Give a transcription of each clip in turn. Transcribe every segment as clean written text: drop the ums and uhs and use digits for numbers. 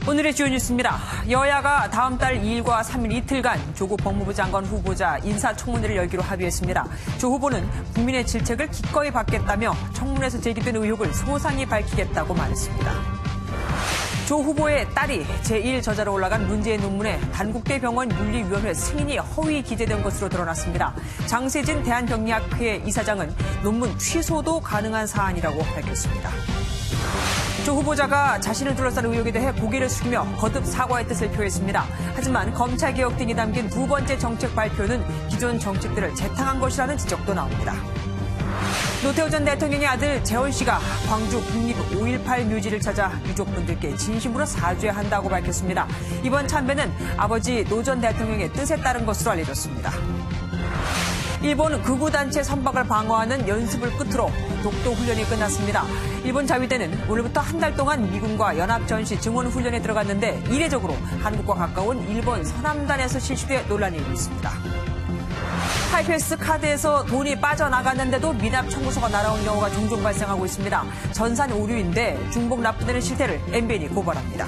오늘의 주요 뉴스입니다. 여야가 다음 달 2일과 3일 이틀간 조국 법무부 장관 후보자 인사청문회를 열기로 합의했습니다. 조 후보는 국민의 질책을 기꺼이 받겠다며 청문회에서 제기된 의혹을 소상히 밝히겠다고 말했습니다. 조 후보의 딸이 제1저자로 올라간 문제의 논문에 단국대 병원 윤리위원회 승인이 허위 기재된 것으로 드러났습니다. 장세진 대한병리학회 이사장은 논문 취소도 가능한 사안이라고 밝혔습니다. 조 후보자가 자신을 둘러싼 의혹에 대해 고개를 숙이며 거듭 사과의 뜻을 표했습니다. 하지만 검찰개혁 등이 담긴 두 번째 정책 발표는 기존 정책들을 재탕한 것이라는 지적도 나옵니다. 노태우 전 대통령의 아들 재원 씨가 광주 국립 5.18 묘지를 찾아 유족분들께 진심으로 사죄한다고 밝혔습니다. 이번 참배는 아버지 노 전 대통령의 뜻에 따른 것으로 알려졌습니다. 일본 극우단체 선박을 방어하는 연습을 끝으로 독도훈련이 끝났습니다. 일본 자위대는 오늘부터 한 달 동안 미군과 연합전시 증원훈련에 들어갔는데 이례적으로 한국과 가까운 일본 서남단에서 실시돼 논란이 일고 있습니다. 하이패스 카드에서 돈이 빠져나갔는데도 미납 청구서가 날아온 경우가 종종 발생하고 있습니다. 전산 오류인데 중복 납부되는 실태를 MBN이 고발합니다.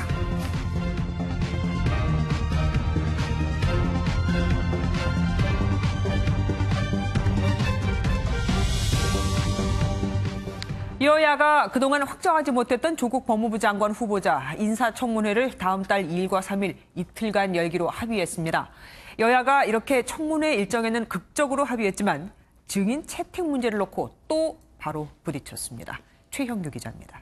여야가 그동안 확정하지 못했던 조국 법무부 장관 후보자 인사청문회를 다음 달 2일과 3일 이틀간 열기로 합의했습니다. 여야가 이렇게 청문회 일정에는 극적으로 합의했지만 증인 채택 문제를 놓고 또 바로 부딪혔습니다. 최형규 기자입니다.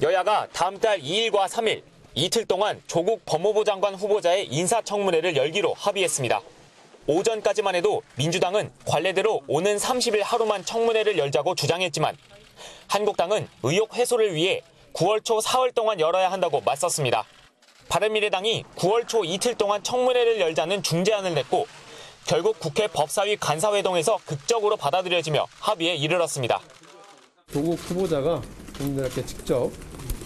여야가 다음 달 2일과 3일 이틀 동안 조국 법무부 장관 후보자의 인사청문회를 열기로 합의했습니다. 오전까지만 해도 민주당은 관례대로 오는 30일 하루만 청문회를 열자고 주장했지만 한국당은 의혹 해소를 위해 9월 초 4월 동안 열어야 한다고 맞섰습니다. 바른미래당이 9월 초 이틀 동안 청문회를 열자는 중재안을 냈고 결국 국회 법사위 간사회동에서 극적으로 받아들여지며 합의에 이르렀습니다. 조국 후보자가 국민들께 직접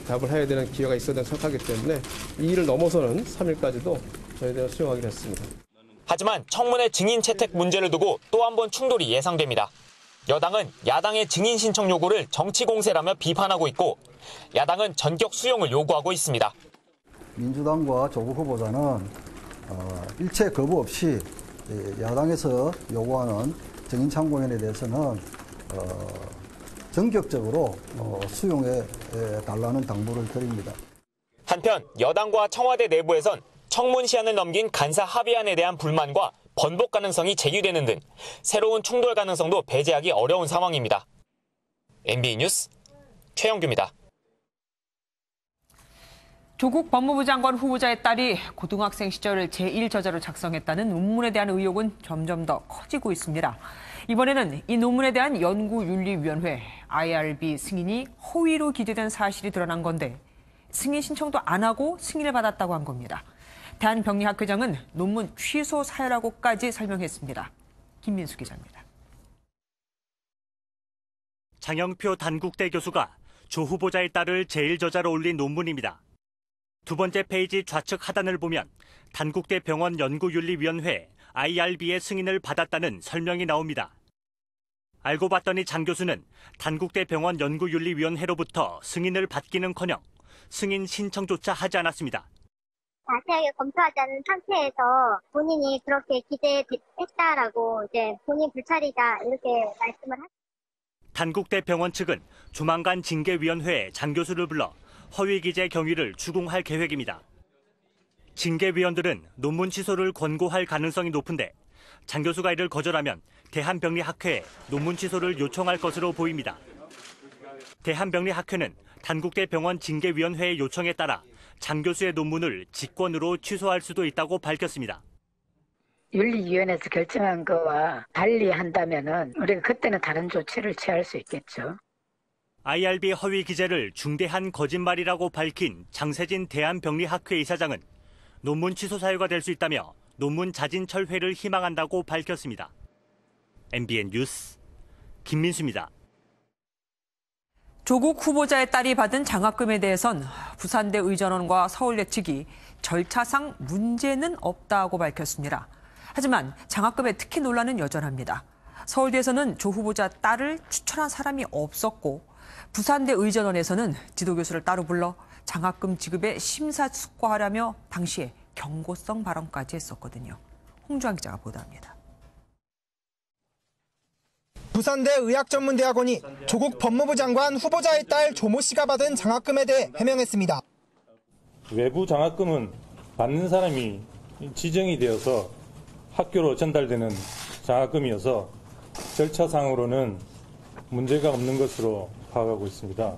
답을 해야 되는 기회가 있어야 된다고 생각하기 때문에 2일을 넘어서는 3일까지도 저희들은 수용하기로 했습니다. 하지만 청문회 증인 채택 문제를 두고 또 한 번 충돌이 예상됩니다. 여당은 야당의 증인 신청 요구를 정치 공세라며 비판하고 있고 야당은 전격 수용을 요구하고 있습니다. 민주당과 조국 후보자는 일체 거부 없이 야당에서 요구하는 증인 참고인에 대해서는 전격적으로 수용해 달라는 당부를 드립니다. 한편 여당과 청와대 내부에선 청문 시한을 넘긴 간사 합의안에 대한 불만과 번복 가능성이 제기되는 등 새로운 충돌 가능성도 배제하기 어려운 상황입니다. MBN 뉴스 최영규입니다. 조국 법무부 장관 후보자의 딸이 고등학생 시절 제1저자로 작성했다는 논문에 대한 의혹은 점점 더 커지고 있습니다. 이번에는 이 논문에 대한 연구윤리위원회 IRB 승인이 허위로 기재된 사실이 드러난 건데 승인 신청도 안 하고 승인을 받았다고 한 겁니다. 대한병리학회장은 논문 취소 사유라고까지 설명했습니다. 김민수 기자입니다. 장영표 단국대 교수가 조 후보자의 딸을 제1저자로 올린 논문입니다. 두 번째 페이지 좌측 하단을 보면 단국대 병원 연구윤리위원회 IRB의 승인을 받았다는 설명이 나옵니다. 알고 봤더니 장 교수는 단국대 병원 연구윤리위원회로부터 승인을 받기는커녕 승인 신청조차 하지 않았습니다. 자세하게 검토하지 않은 상태에서 본인이 그렇게 기재했다라고 이제 본인 불찰이다 이렇게 말씀을 하셨습니다. 단국대 병원 측은 조만간 징계위원회에 장 교수를 불러 허위 기재 경위를 추궁할 계획입니다. 징계위원들은 논문 취소를 권고할 가능성이 높은데 장 교수가 이를 거절하면 대한병리학회에 논문 취소를 요청할 것으로 보입니다. 대한병리학회는 단국대 병원 징계위원회의 요청에 따라 장 교수의 논문을 직권으로 취소할 수도 있다고 밝혔습니다. 윤리위원회에서 결정한 거와 달리 한다면은 우리가 그때는 다른 조치를 취할 수 있겠죠. IRB 허위 기재를 중대한 거짓말이라고 밝힌 장세진 대한병리학회 이사장은 논문 취소 사유가 될 수 있다며 논문 자진 철회를 희망한다고 밝혔습니다. MBN 뉴스 김민수입니다. 조국 후보자의 딸이 받은 장학금에 대해선 부산대 의전원과 서울대 측이 절차상 문제는 없다고 밝혔습니다. 하지만 장학금의 특혜 논란은 여전합니다. 서울대에서는 조 후보자 딸을 추천한 사람이 없었고 부산대 의전원에서는 지도교수를 따로 불러 장학금 지급에 심사숙고하라며 당시에 경고성 발언까지 했었거든요. 홍주환 기자가 보도합니다. 부산대 의학전문대학원이 조국 법무부 장관 후보자의 딸 조모 씨가 받은 장학금에 대해 해명했습니다. 외부 장학금은 받는 사람이 지정이 되어서 학교로 전달되는 장학금이어서 절차상으로는 문제가 없는 것으로 파악하고 있습니다.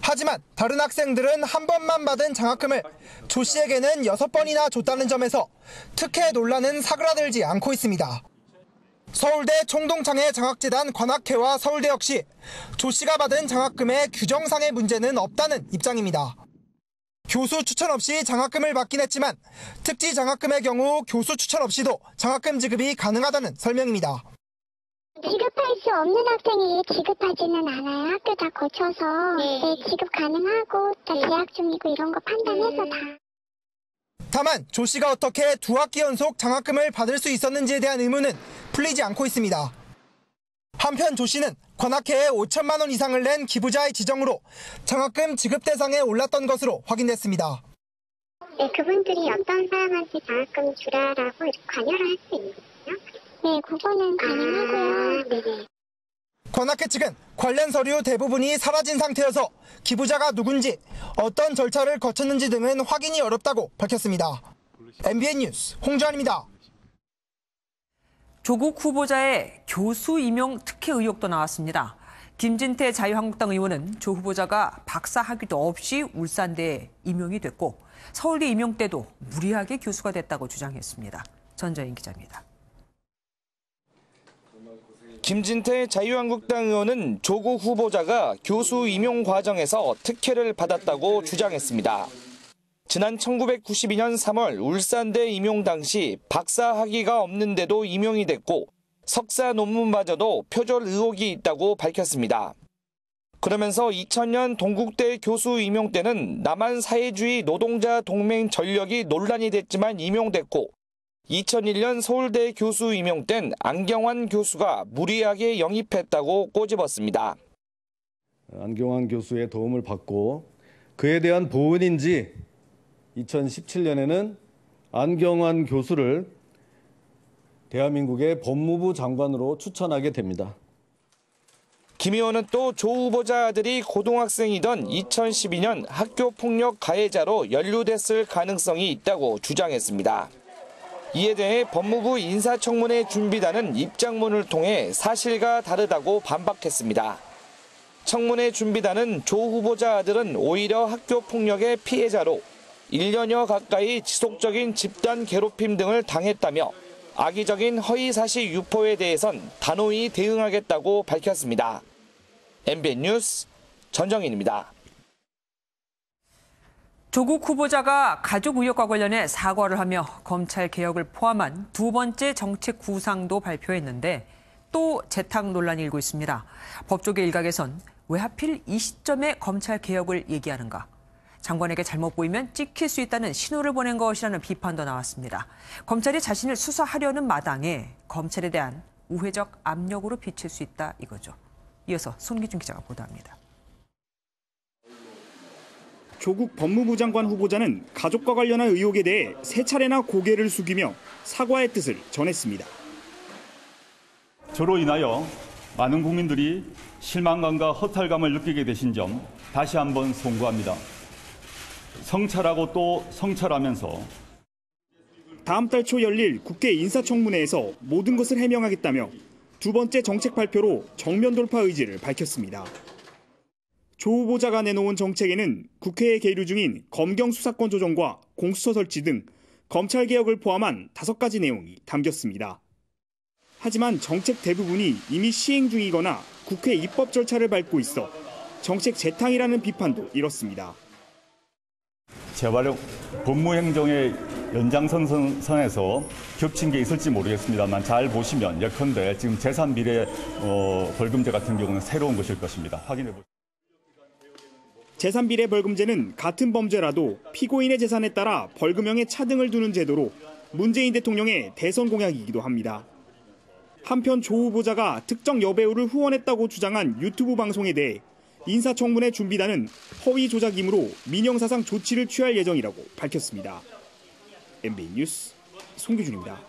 하지만 다른 학생들은 한 번만 받은 장학금을 조 씨에게는 6번이나 줬다는 점에서 특혜 논란은 사그라들지 않고 있습니다. 서울대 총동창회 장학재단 관학회와 서울대 역시 조 씨가 받은 장학금에 규정상의 문제는 없다는 입장입니다. 교수 추천 없이 장학금을 받긴 했지만 특지 장학금의 경우 교수 추천 없이도 장학금 지급이 가능하다는 설명입니다. 지급할 수 없는 학생이 지급하지는 않아요. 학교 다 거쳐서 지급 가능하고 다 재학 중이고 이런 거 판단해서 다. 다만 조 씨가 어떻게 2학기 연속 장학금을 받을 수 있었는지에 대한 의문은 풀리지 않고 있습니다. 한편 조 씨는 관학회에 5천만 원 이상을 낸 기부자의 지정으로 장학금 지급 대상에 올랐던 것으로 확인됐습니다. 네, 그분들이 어떤 사람한테 장학금 주라라고 이렇게 관여를 할 수 있거든요. 네, 그거는 가능하고요. 네네. 관학회 측은 관련 서류 대부분이 사라진 상태여서 기부자가 누군지 어떤 절차를 거쳤는지 등은 확인이 어렵다고 밝혔습니다. MBN 뉴스 홍주환입니다. 조국 후보자의 교수 임용 특혜 의혹도 나왔습니다. 김진태 자유한국당 의원은 조 후보자가 박사 학위도 없이 울산대에 임용이 됐고 서울대 임용 때도 무리하게 교수가 됐다고 주장했습니다. 전정인 기자입니다. 김진태 자유한국당 의원은 조국 후보자가 교수 임용 과정에서 특혜를 받았다고 주장했습니다. 지난 1992년 3월 울산대 임용 당시 박사 학위가 없는데도 임용이 됐고 석사 논문마저도 표절 의혹이 있다고 밝혔습니다. 그러면서 2000년 동국대 교수 임용 때는 남한 사회주의 노동자 동맹 전력이 논란이 됐지만 임용됐고 2001년 서울대 교수 임용 땐 안경환 교수가 무리하게 영입했다고 꼬집었습니다. 안경환 교수의 도움을 받고 그에 대한 보은인지 2017년에는 안경환 교수를 대한민국의 법무부 장관으로 추천하게 됩니다. 김 의원은 또 조 후보자 아들이 고등학생이던 2012년 학교폭력 가해자로 연루됐을 가능성이 있다고 주장했습니다. 이에 대해 법무부 인사청문회 준비단은 입장문을 통해 사실과 다르다고 반박했습니다. 청문회 준비단은 조 후보자 아들은 오히려 학교폭력의 피해자로 1년여 가까이 지속적인 집단 괴롭힘 등을 당했다며 악의적인 허위사실 유포에 대해선 단호히 대응하겠다고 밝혔습니다. MBN 뉴스 전정인입니다. 조국 후보자가 가족 의혹과 관련해 사과를 하며 검찰 개혁을 포함한 두 번째 정책 구상도 발표했는데 또 재탕 논란이 일고 있습니다. 법조계 일각에선 왜 하필 이 시점에 검찰 개혁을 얘기하는가? 장관에게 잘못 보이면 찍힐 수 있다는 신호를 보낸 것이라는 비판도 나왔습니다. 검찰이 자신을 수사하려는 마당에 검찰에 대한 우회적 압력으로 비칠 수 있다 이거죠. 이어서 손기준 기자가 보도합니다. 조국 법무부 장관 후보자는 가족과 관련한 의혹에 대해 세 차례나 고개를 숙이며 사과의 뜻을 전했습니다. 저로 인하여 많은 국민들이 실망감과 허탈감을 느끼게 되신 점 다시 한번 송구합니다. 성찰하고 또 성찰하면서 다음 달 초 열릴 국회 인사청문회에서 모든 것을 해명하겠다며 두 번째 정책 발표로 정면 돌파 의지를 밝혔습니다. 조 후보자가 내놓은 정책에는 국회에 계류 중인 검경 수사권 조정과 공수처 설치 등 검찰 개혁을 포함한 5가지 내용이 담겼습니다. 하지만 정책 대부분이 이미 시행 중이거나 국회 입법 절차를 밟고 있어 정책 재탕이라는 비판도 일었습니다. 재활용 법무행정의 연장선에서 겹친 게 있을지 모르겠습니다만 잘 보시면 예컨대 지금 재산비례 벌금제 같은 경우는 새로운 것일 것입니다. 확인해 보시죠. 재산비례 벌금제는 같은 범죄라도 피고인의 재산에 따라 벌금형의 차등을 두는 제도로 문재인 대통령의 대선 공약이기도 합니다. 한편 조 후보자가 특정 여배우를 후원했다고 주장한 유튜브 방송에 대해 인사청문회 준비단은 허위 조작이므로 민형사상 조치를 취할 예정이라고 밝혔습니다. MBN 뉴스 송규준입니다.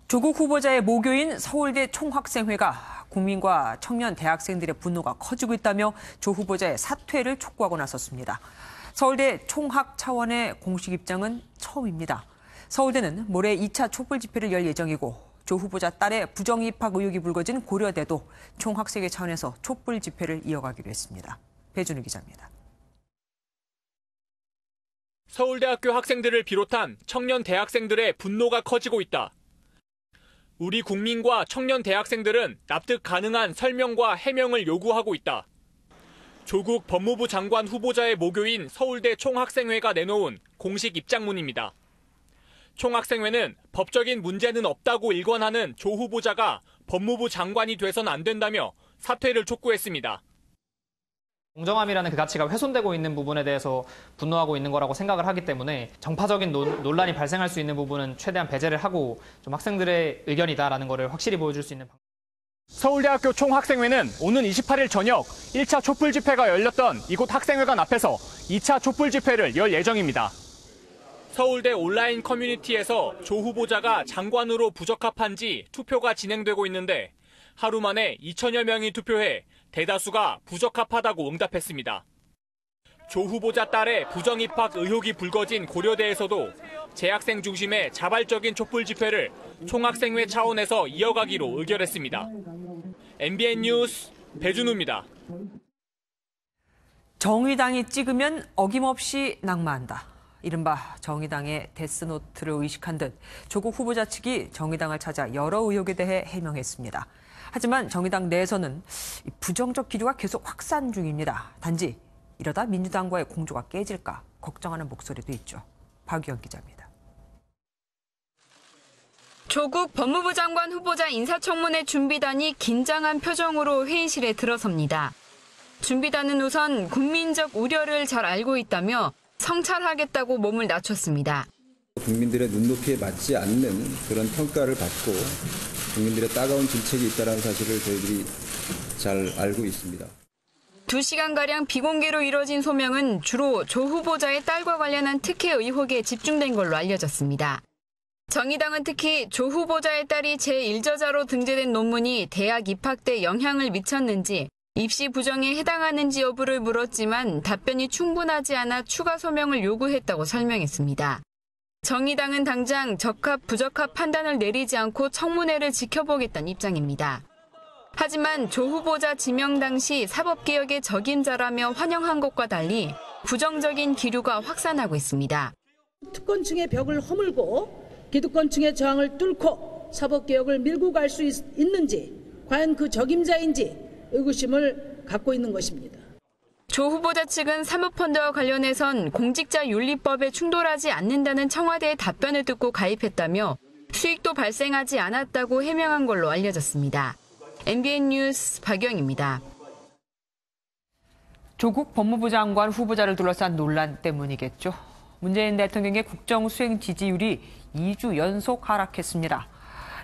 조국 후보자의 모교인 서울대 총학생회가 국민과 청년 대학생들의 분노가 커지고 있다며 조 후보자의 사퇴를 촉구하고 나섰습니다. 서울대 총학 차원의 공식 입장은 처음입니다. 서울대는 모레 2차 촛불 집회를 열 예정이고 조 후보자 딸의 부정 입학 의혹이 불거진 고려대도 총학생회 차원에서 촛불 집회를 이어가기로 했습니다. 배준우 기자입니다. 서울대학교 학생들을 비롯한 청년 대학생들의 분노가 커지고 있다. 우리 국민과 청년 대학생들은 납득 가능한 설명과 해명을 요구하고 있다. 조국 법무부 장관 후보자의 모교인 서울대 총학생회가 내놓은 공식 입장문입니다. 총학생회는 법적인 문제는 없다고 일관하는 조 후보자가 법무부 장관이 돼선 안 된다며 사퇴를 촉구했습니다. 공정함이라는 그 가치가 훼손되고 있는 부분에 대해서 분노하고 있는 거라고 생각을 하기 때문에 정파적인 논란이 발생할 수 있는 부분은 최대한 배제를 하고 좀 학생들의 의견이다라는 거를 확실히 보여줄 수 있는 방법. 서울대학교 총학생회는 오는 28일 저녁 1차 촛불 집회가 열렸던 이곳 학생회관 앞에서 2차 촛불 집회를 열 예정입니다. 서울대 온라인 커뮤니티에서 조 후보자가 장관으로 부적합한지 투표가 진행되고 있는데 하루 만에 2천여 명이 투표해 대다수가 부적합하다고 응답했습니다. 조 후보자 딸의 부정 입학 의혹이 불거진 고려대에서도 재학생 중심의 자발적인 촛불 집회를 총학생회 차원에서 이어가기로 의결했습니다. MBN 뉴스 배준우입니다. 정의당이 찍으면 어김없이 낙마한다. 이른바 정의당의 데스노트를 의식한 듯 조국 후보자 측이 정의당을 찾아 여러 의혹에 대해 해명했습니다. 하지만 정의당 내에서는 부정적 기류가 계속 확산 중입니다. 단지 이러다 민주당과의 공조가 깨질까 걱정하는 목소리도 있죠. 박유영 기자입니다. 조국 법무부 장관 후보자 인사청문회 준비단이 긴장한 표정으로 회의실에 들어섭니다. 준비단은 우선 국민적 우려를 잘 알고 있다며 성찰하겠다고 몸을 낮췄습니다. 국민들의 눈높이에 맞지 않는 그런 평가를 받고 국민들의 따가운 질책이 있다는 사실을 저희들이 잘 알고 있습니다. 2시간가량 비공개로 이뤄진 소명은 주로 조 후보자의 딸과 관련한 특혜 의혹에 집중된 걸로 알려졌습니다. 정의당은 특히 조 후보자의 딸이 제1저자로 등재된 논문이 대학 입학 때 영향을 미쳤는지 입시 부정에 해당하는지 여부를 물었지만 답변이 충분하지 않아 추가 소명을 요구했다고 설명했습니다. 정의당은 당장 적합, 부적합 판단을 내리지 않고 청문회를 지켜보겠다는 입장입니다. 하지만 조 후보자 지명 당시 사법개혁의 적임자라며 환영한 것과 달리 부정적인 기류가 확산하고 있습니다. 특권층의 벽을 허물고 기득권층의 저항을 뚫고 사법개혁을 밀고 갈 수 있는지, 과연 그 적임자인지 의구심을 갖고 있는 것입니다. 조 후보자 측은 사모펀드와 관련해선 공직자윤리법에 충돌하지 않는다는 청와대의 답변을 듣고 가입했다며 수익도 발생하지 않았다고 해명한 걸로 알려졌습니다. MBN 뉴스 박영입니다. 조국 법무부 장관 후보자를 둘러싼 논란 때문이겠죠. 문재인 대통령의 국정 수행 지지율이 2주 연속 하락했습니다.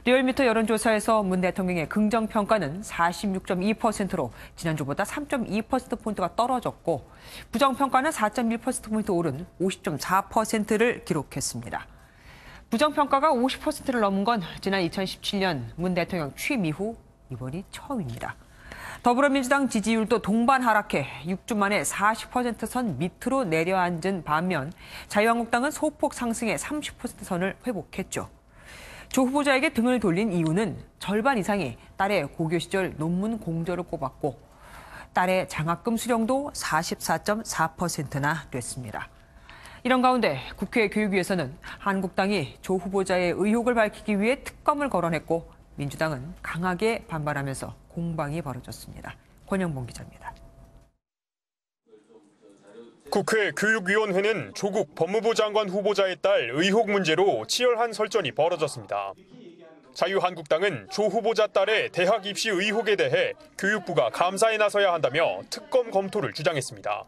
리얼미터 여론조사에서 문 대통령의 긍정평가는 46.2%로 지난주보다 3.2%포인트가 떨어졌고 부정평가는 4.1%포인트 오른 50.4%를 기록했습니다. 부정평가가 50%를 넘은 건 지난 2017년 문 대통령 취임 이후 이번이 처음입니다. 더불어민주당 지지율도 동반 하락해 6주 만에 40% 선 밑으로 내려앉은 반면 자유한국당은 소폭 상승해 30% 선을 회복했죠. 조 후보자에게 등을 돌린 이유는 절반 이상이 딸의 고교 시절 논문 공저를 꼽았고 딸의 장학금 수령도 44.4%나 됐습니다. 이런 가운데 국회 교육위에서는 한국당이 조 후보자의 의혹을 밝히기 위해 특검을 거론했고 민주당은 강하게 반발하면서 공방이 벌어졌습니다. 권영봉 기자입니다. 국회 교육위원회는 조국 법무부 장관 후보자의 딸 의혹 문제로 치열한 설전이 벌어졌습니다. 자유한국당은 조 후보자 딸의 대학 입시 의혹에 대해 교육부가 감사에 나서야 한다며 특검 검토를 주장했습니다.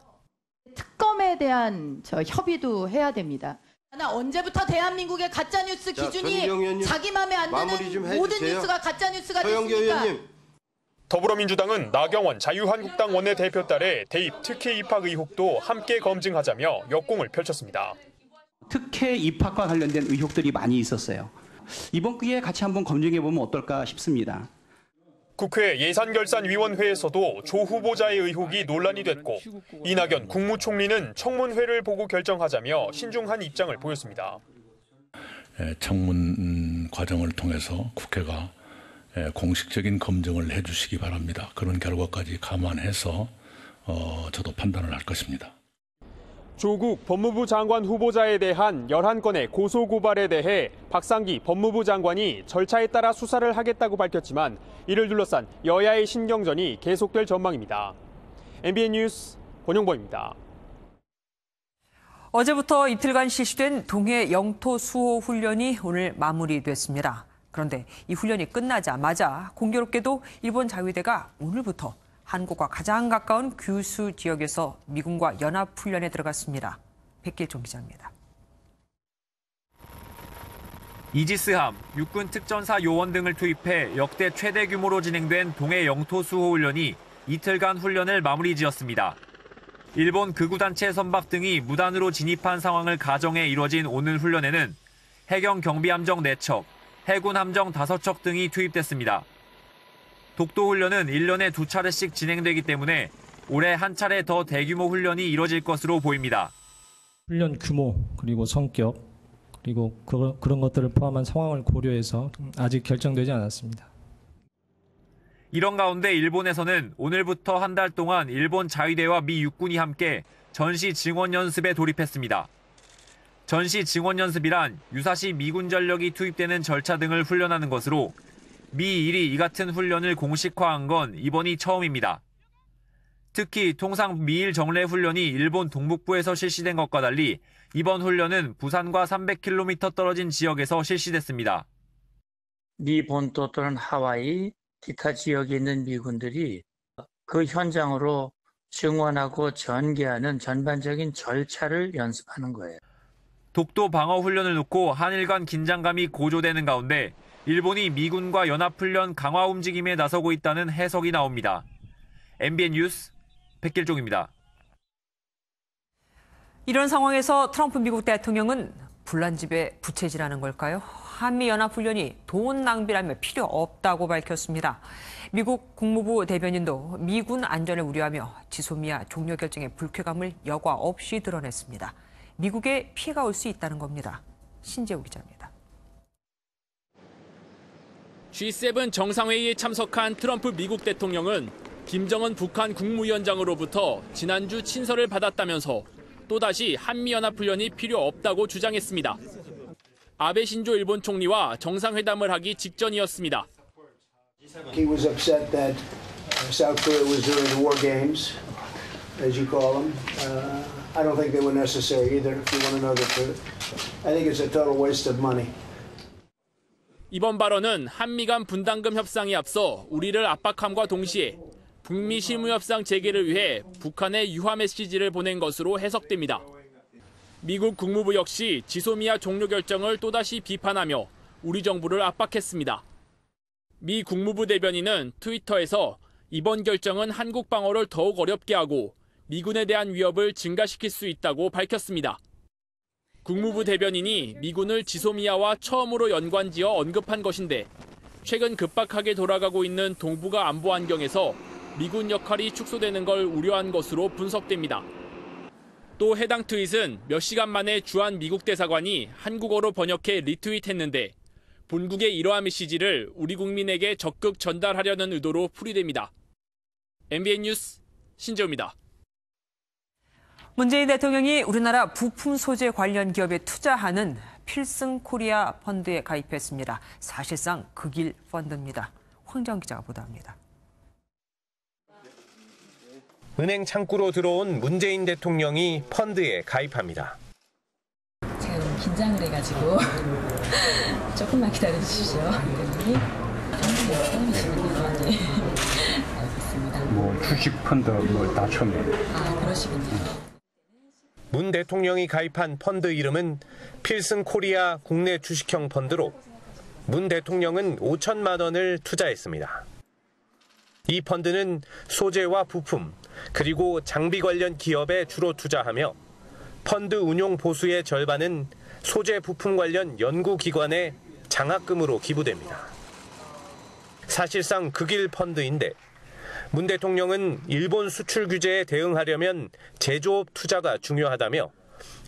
특검에 대한 협의도 해야 됩니다. 언제부터 대한민국의 가짜뉴스 기준이 자기 맘에 안 드는 모든 뉴스가 가짜뉴스가 됐습니까? 더불어민주당은 나경원 자유한국당 원내대표 딸의 대입 특혜 입학 의혹도 함께 검증하자며 역공을 펼쳤습니다. 특혜 입학과 관련된 의혹들이 많이 있었어요. 이번 기회에 같이 한번 검증해보면 어떨까 싶습니다. 국회 예산결산위원회에서도 조 후보자의 의혹이 논란이 됐고 이낙연 국무총리는 청문회를 보고 결정하자며 신중한 입장을 보였습니다. 청문 과정을 통해서 국회가 공식적인 검증을 해주시기 바랍니다. 그런 결과까지 감안해서 저도 판단을 할 것입니다. 조국 법무부 장관 후보자에 대한 11건의 고소고발에 대해 박상기 법무부 장관이 절차에 따라 수사를 하겠다고 밝혔지만 이를 둘러싼 여야의 신경전이 계속될 전망입니다. MBN 뉴스 권용범입니다. 어제부터 이틀간 실시된 동해 영토 수호 훈련이 오늘 마무리됐습니다. 그런데 이 훈련이 끝나자마자 공교롭게도 일본 자위대가 오늘부터 한국과 가장 가까운 규슈 지역에서 미군과 연합훈련에 들어갔습니다. 백길종 기자입니다. 이지스함, 육군 특전사 요원 등을 투입해 역대 최대 규모로 진행된 동해 영토 수호 훈련이 이틀간 훈련을 마무리 지었습니다. 일본 극우단체 선박 등이 무단으로 진입한 상황을 가정해 이뤄진 오늘 훈련에는 해경 경비함정 4척, 해군 함정 5척 등이 투입됐습니다. 독도 훈련은 1년에 2차례씩 진행되기 때문에 올해 한 차례 더 대규모 훈련이 이뤄질 것으로 보입니다. 훈련 규모 그리고 성격 그리고 그런 것들을 포함한 상황을 고려해서 아직 결정되지 않았습니다. 이런 가운데 일본에서는 오늘부터 한 달 동안 일본 자위대와 미 육군이 함께 전시 증원 연습에 돌입했습니다. 전시 증원 연습이란 유사시 미군 전력이 투입되는 절차 등을 훈련하는 것으로 미1이 이 같은 훈련을 공식화한 건 이번이 처음입니다. 특히 통상 미일 정례 훈련이 일본 동북부에서 실시된 것과 달리 이번 훈련은 부산과 300km 떨어진 지역에서 실시됐습니다. 미 본토 또는 하와이, 기타 지역에 있는 미군들이 그 현장으로 증원하고 전개하는 전반적인 절차를 연습하는 거예요. 독도 방어 훈련을 놓고 한일 간 긴장감이 고조되는 가운데 일본이 미군과 연합훈련 강화 움직임에 나서고 있다는 해석이 나옵니다. MBN 뉴스 백길종입니다. 이런 상황에서 트럼프 미국 대통령은 불난 집에 부채질하는 걸까요? 한미연합훈련이 돈 낭비라며 필요 없다고 밝혔습니다. 미국 국무부 대변인도 미군 안전을 우려하며 지소미아 종료 결정의 불쾌감을 여과 없이 드러냈습니다. 미국에 피해가 올 수 있다는 겁니다. 신재우 기자입니다. G7 정상회의에 참석한 트럼프 미국 대통령은 김정은 북한 국무위원장으로부터 지난주 친서를 받았다면서 또다시 한미연합훈련이 필요 없다고 주장했습니다. 아베 신조 일본 총리와 정상회담을 하기 직전이었습니다. He was upset that South Korea was doing the war games, as you call them. I don't think they were necessary either, if you want to know the truth. I think it's a total waste of money. 이번 발언은 한미 간 분담금 협상에 앞서 우리를 압박함과 동시에 북미 실무협상 재개를 위해 북한에 유화 메시지를 보낸 것으로 해석됩니다. 미국 국무부 역시 지소미아 종료 결정을 또다시 비판하며 우리 정부를 압박했습니다. 미 국무부 대변인은 트위터에서 이번 결정은 한국 방어를 더욱 어렵게 하고 미군에 대한 위협을 증가시킬 수 있다고 밝혔습니다. 국무부 대변인이 미군을 지소미아와 처음으로 연관지어 언급한 것인데 최근 급박하게 돌아가고 있는 동북아 안보 환경에서 미군 역할이 축소되는 걸 우려한 것으로 분석됩니다. 또 해당 트윗은 몇 시간 만에 주한 미국 대사관이 한국어로 번역해 리트윗했는데 본국의 이러한 메시지를 우리 국민에게 적극 전달하려는 의도로 풀이됩니다. MBN 뉴스 신재우입니다. 문재인 대통령이 우리나라 부품 소재 관련 기업에 투자하는 필승 코리아 펀드에 가입했습니다. 사실상 극일 펀드입니다. 황정 기자가 보도합니다. 은행 창구로 들어온 문재인 대통령이 펀드에 가입합니다. 제가 너무 긴장을 해가지고 조금만 기다려 주십시오. 알겠습니다. 뭐 주식 펀드 다 처음이에요. 아, 그러시군요. 문 대통령이 가입한 펀드 이름은 필승 코리아 국내 주식형 펀드로 문 대통령은 5천만 원을 투자했습니다. 이 펀드는 소재와 부품, 그리고 장비 관련 기업에 주로 투자하며 펀드 운용 보수의 절반은 소재 부품 관련 연구기관에 장학금으로 기부됩니다. 사실상 극일 펀드인데 문 대통령은 일본 수출 규제에 대응하려면 제조업 투자가 중요하다며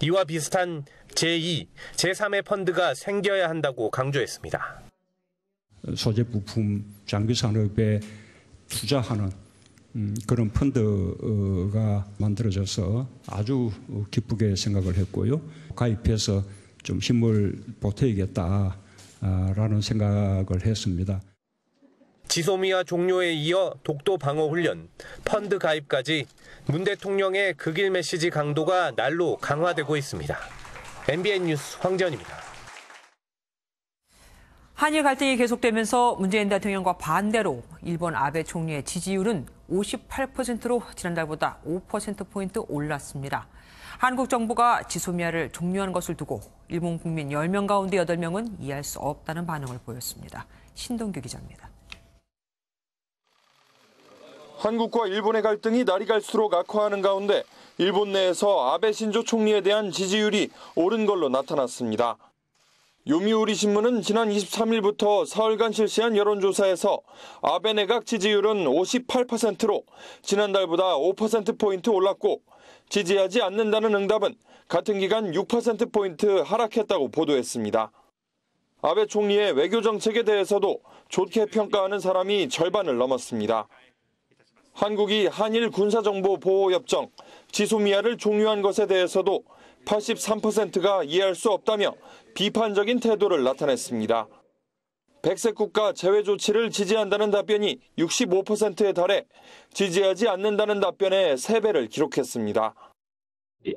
이와 비슷한 제2, 제3의 펀드가 생겨야 한다고 강조했습니다. 소재 부품 장비 산업에 투자하는 그런 펀드가 만들어져서 아주 기쁘게 생각을 했고요. 가입해서 좀 힘을 보태야겠다라는 생각을 했습니다. 지소미아 종료에 이어 독도 방어 훈련, 펀드 가입까지 문 대통령의 극일 메시지 강도가 날로 강화되고 있습니다. MBN 뉴스 황지연입니다. 한일 갈등이 계속되면서 문재인 대통령과 반대로 일본 아베 총리의 지지율은 58%로 지난달보다 5%포인트 올랐습니다. 한국 정부가 지소미아를 종료한 것을 두고 일본 국민 10명 가운데 8명은 이해할 수 없다는 반응을 보였습니다. 신동규 기자입니다. 한국과 일본의 갈등이 날이 갈수록 악화하는 가운데 일본 내에서 아베 신조 총리에 대한 지지율이 오른 걸로 나타났습니다. 요미우리 신문은 지난 23일부터 사흘간 실시한 여론조사에서 아베 내각 지지율은 58%로 지난달보다 5%포인트 올랐고 지지하지 않는다는 응답은 같은 기간 6%포인트 하락했다고 보도했습니다. 아베 총리의 외교 정책에 대해서도 좋게 평가하는 사람이 절반을 넘었습니다. 한국이 한일 군사정보보호협정, 지소미아를 종료한 것에 대해서도 83%가 이해할 수 없다며 비판적인 태도를 나타냈습니다. 백색 국가 제외 조치를 지지한다는 답변이 65%에 달해 지지하지 않는다는 답변의 3배를 기록했습니다.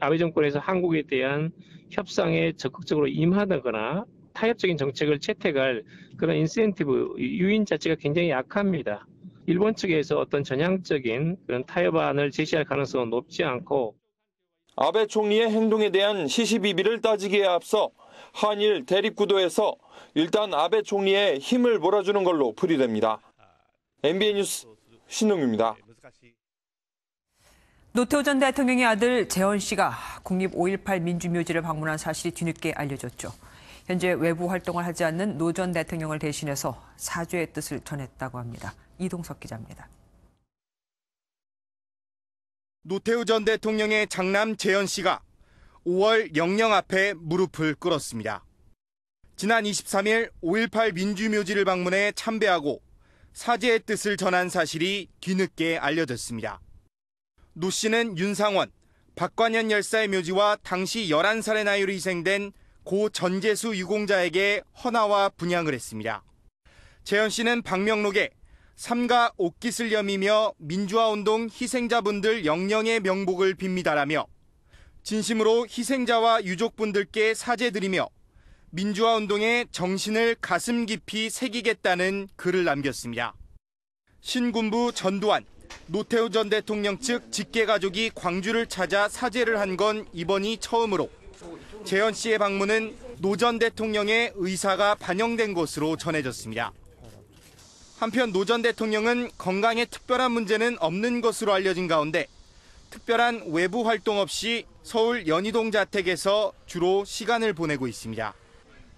아베 정권에서 한국에 대한 협상에 적극적으로 임하거나 타협적인 정책을 채택할 그런 인센티브, 유인 자체가 굉장히 약합니다. 일본 측에서 어떤 전향적인 그런 타협안을 제시할 가능성은 높지 않고 아베 총리의 행동에 대한 시시비비를 따지기에 앞서 한일 대립구도에서 일단 아베 총리의 힘을 몰아주는 걸로 풀이됩니다. MBN 뉴스 신동규입니다. 노태우 전 대통령의 아들 재헌 씨가 국립 5.18 민주묘지를 방문한 사실이 뒤늦게 알려졌죠. 현재 외부 활동을 하지 않는 노 전 대통령을 대신해서 사죄의 뜻을 전했다고 합니다. 이동석 기자입니다. 노태우 전 대통령의 장남 재헌 씨가 5월 영령 앞에 무릎을 꿇었습니다. 지난 23일 5.18 민주묘지를 방문해 참배하고 사죄의 뜻을 전한 사실이 뒤늦게 알려졌습니다. 노 씨는 윤상원, 박관현 열사의 묘지와 당시 11살의 나이로 희생된 고 전재수 유공자에게 헌화와 분향을 했습니다. 재헌 씨는 방명록에 삼가 옷깃을 여미며 민주화운동 희생자분들 영령의 명복을 빕니다라며 진심으로 희생자와 유족분들께 사죄드리며 민주화운동의 정신을 가슴 깊이 새기겠다는 글을 남겼습니다. 신군부 전두환, 노태우 전 대통령 측 직계가족이 광주를 찾아 사죄를 한 건 이번이 처음으로 재헌 씨의 방문은 노 전 대통령의 의사가 반영된 것으로 전해졌습니다. 한편 노 전 대통령은 건강에 특별한 문제는 없는 것으로 알려진 가운데 특별한 외부 활동 없이 서울 연희동 자택에서 주로 시간을 보내고 있습니다.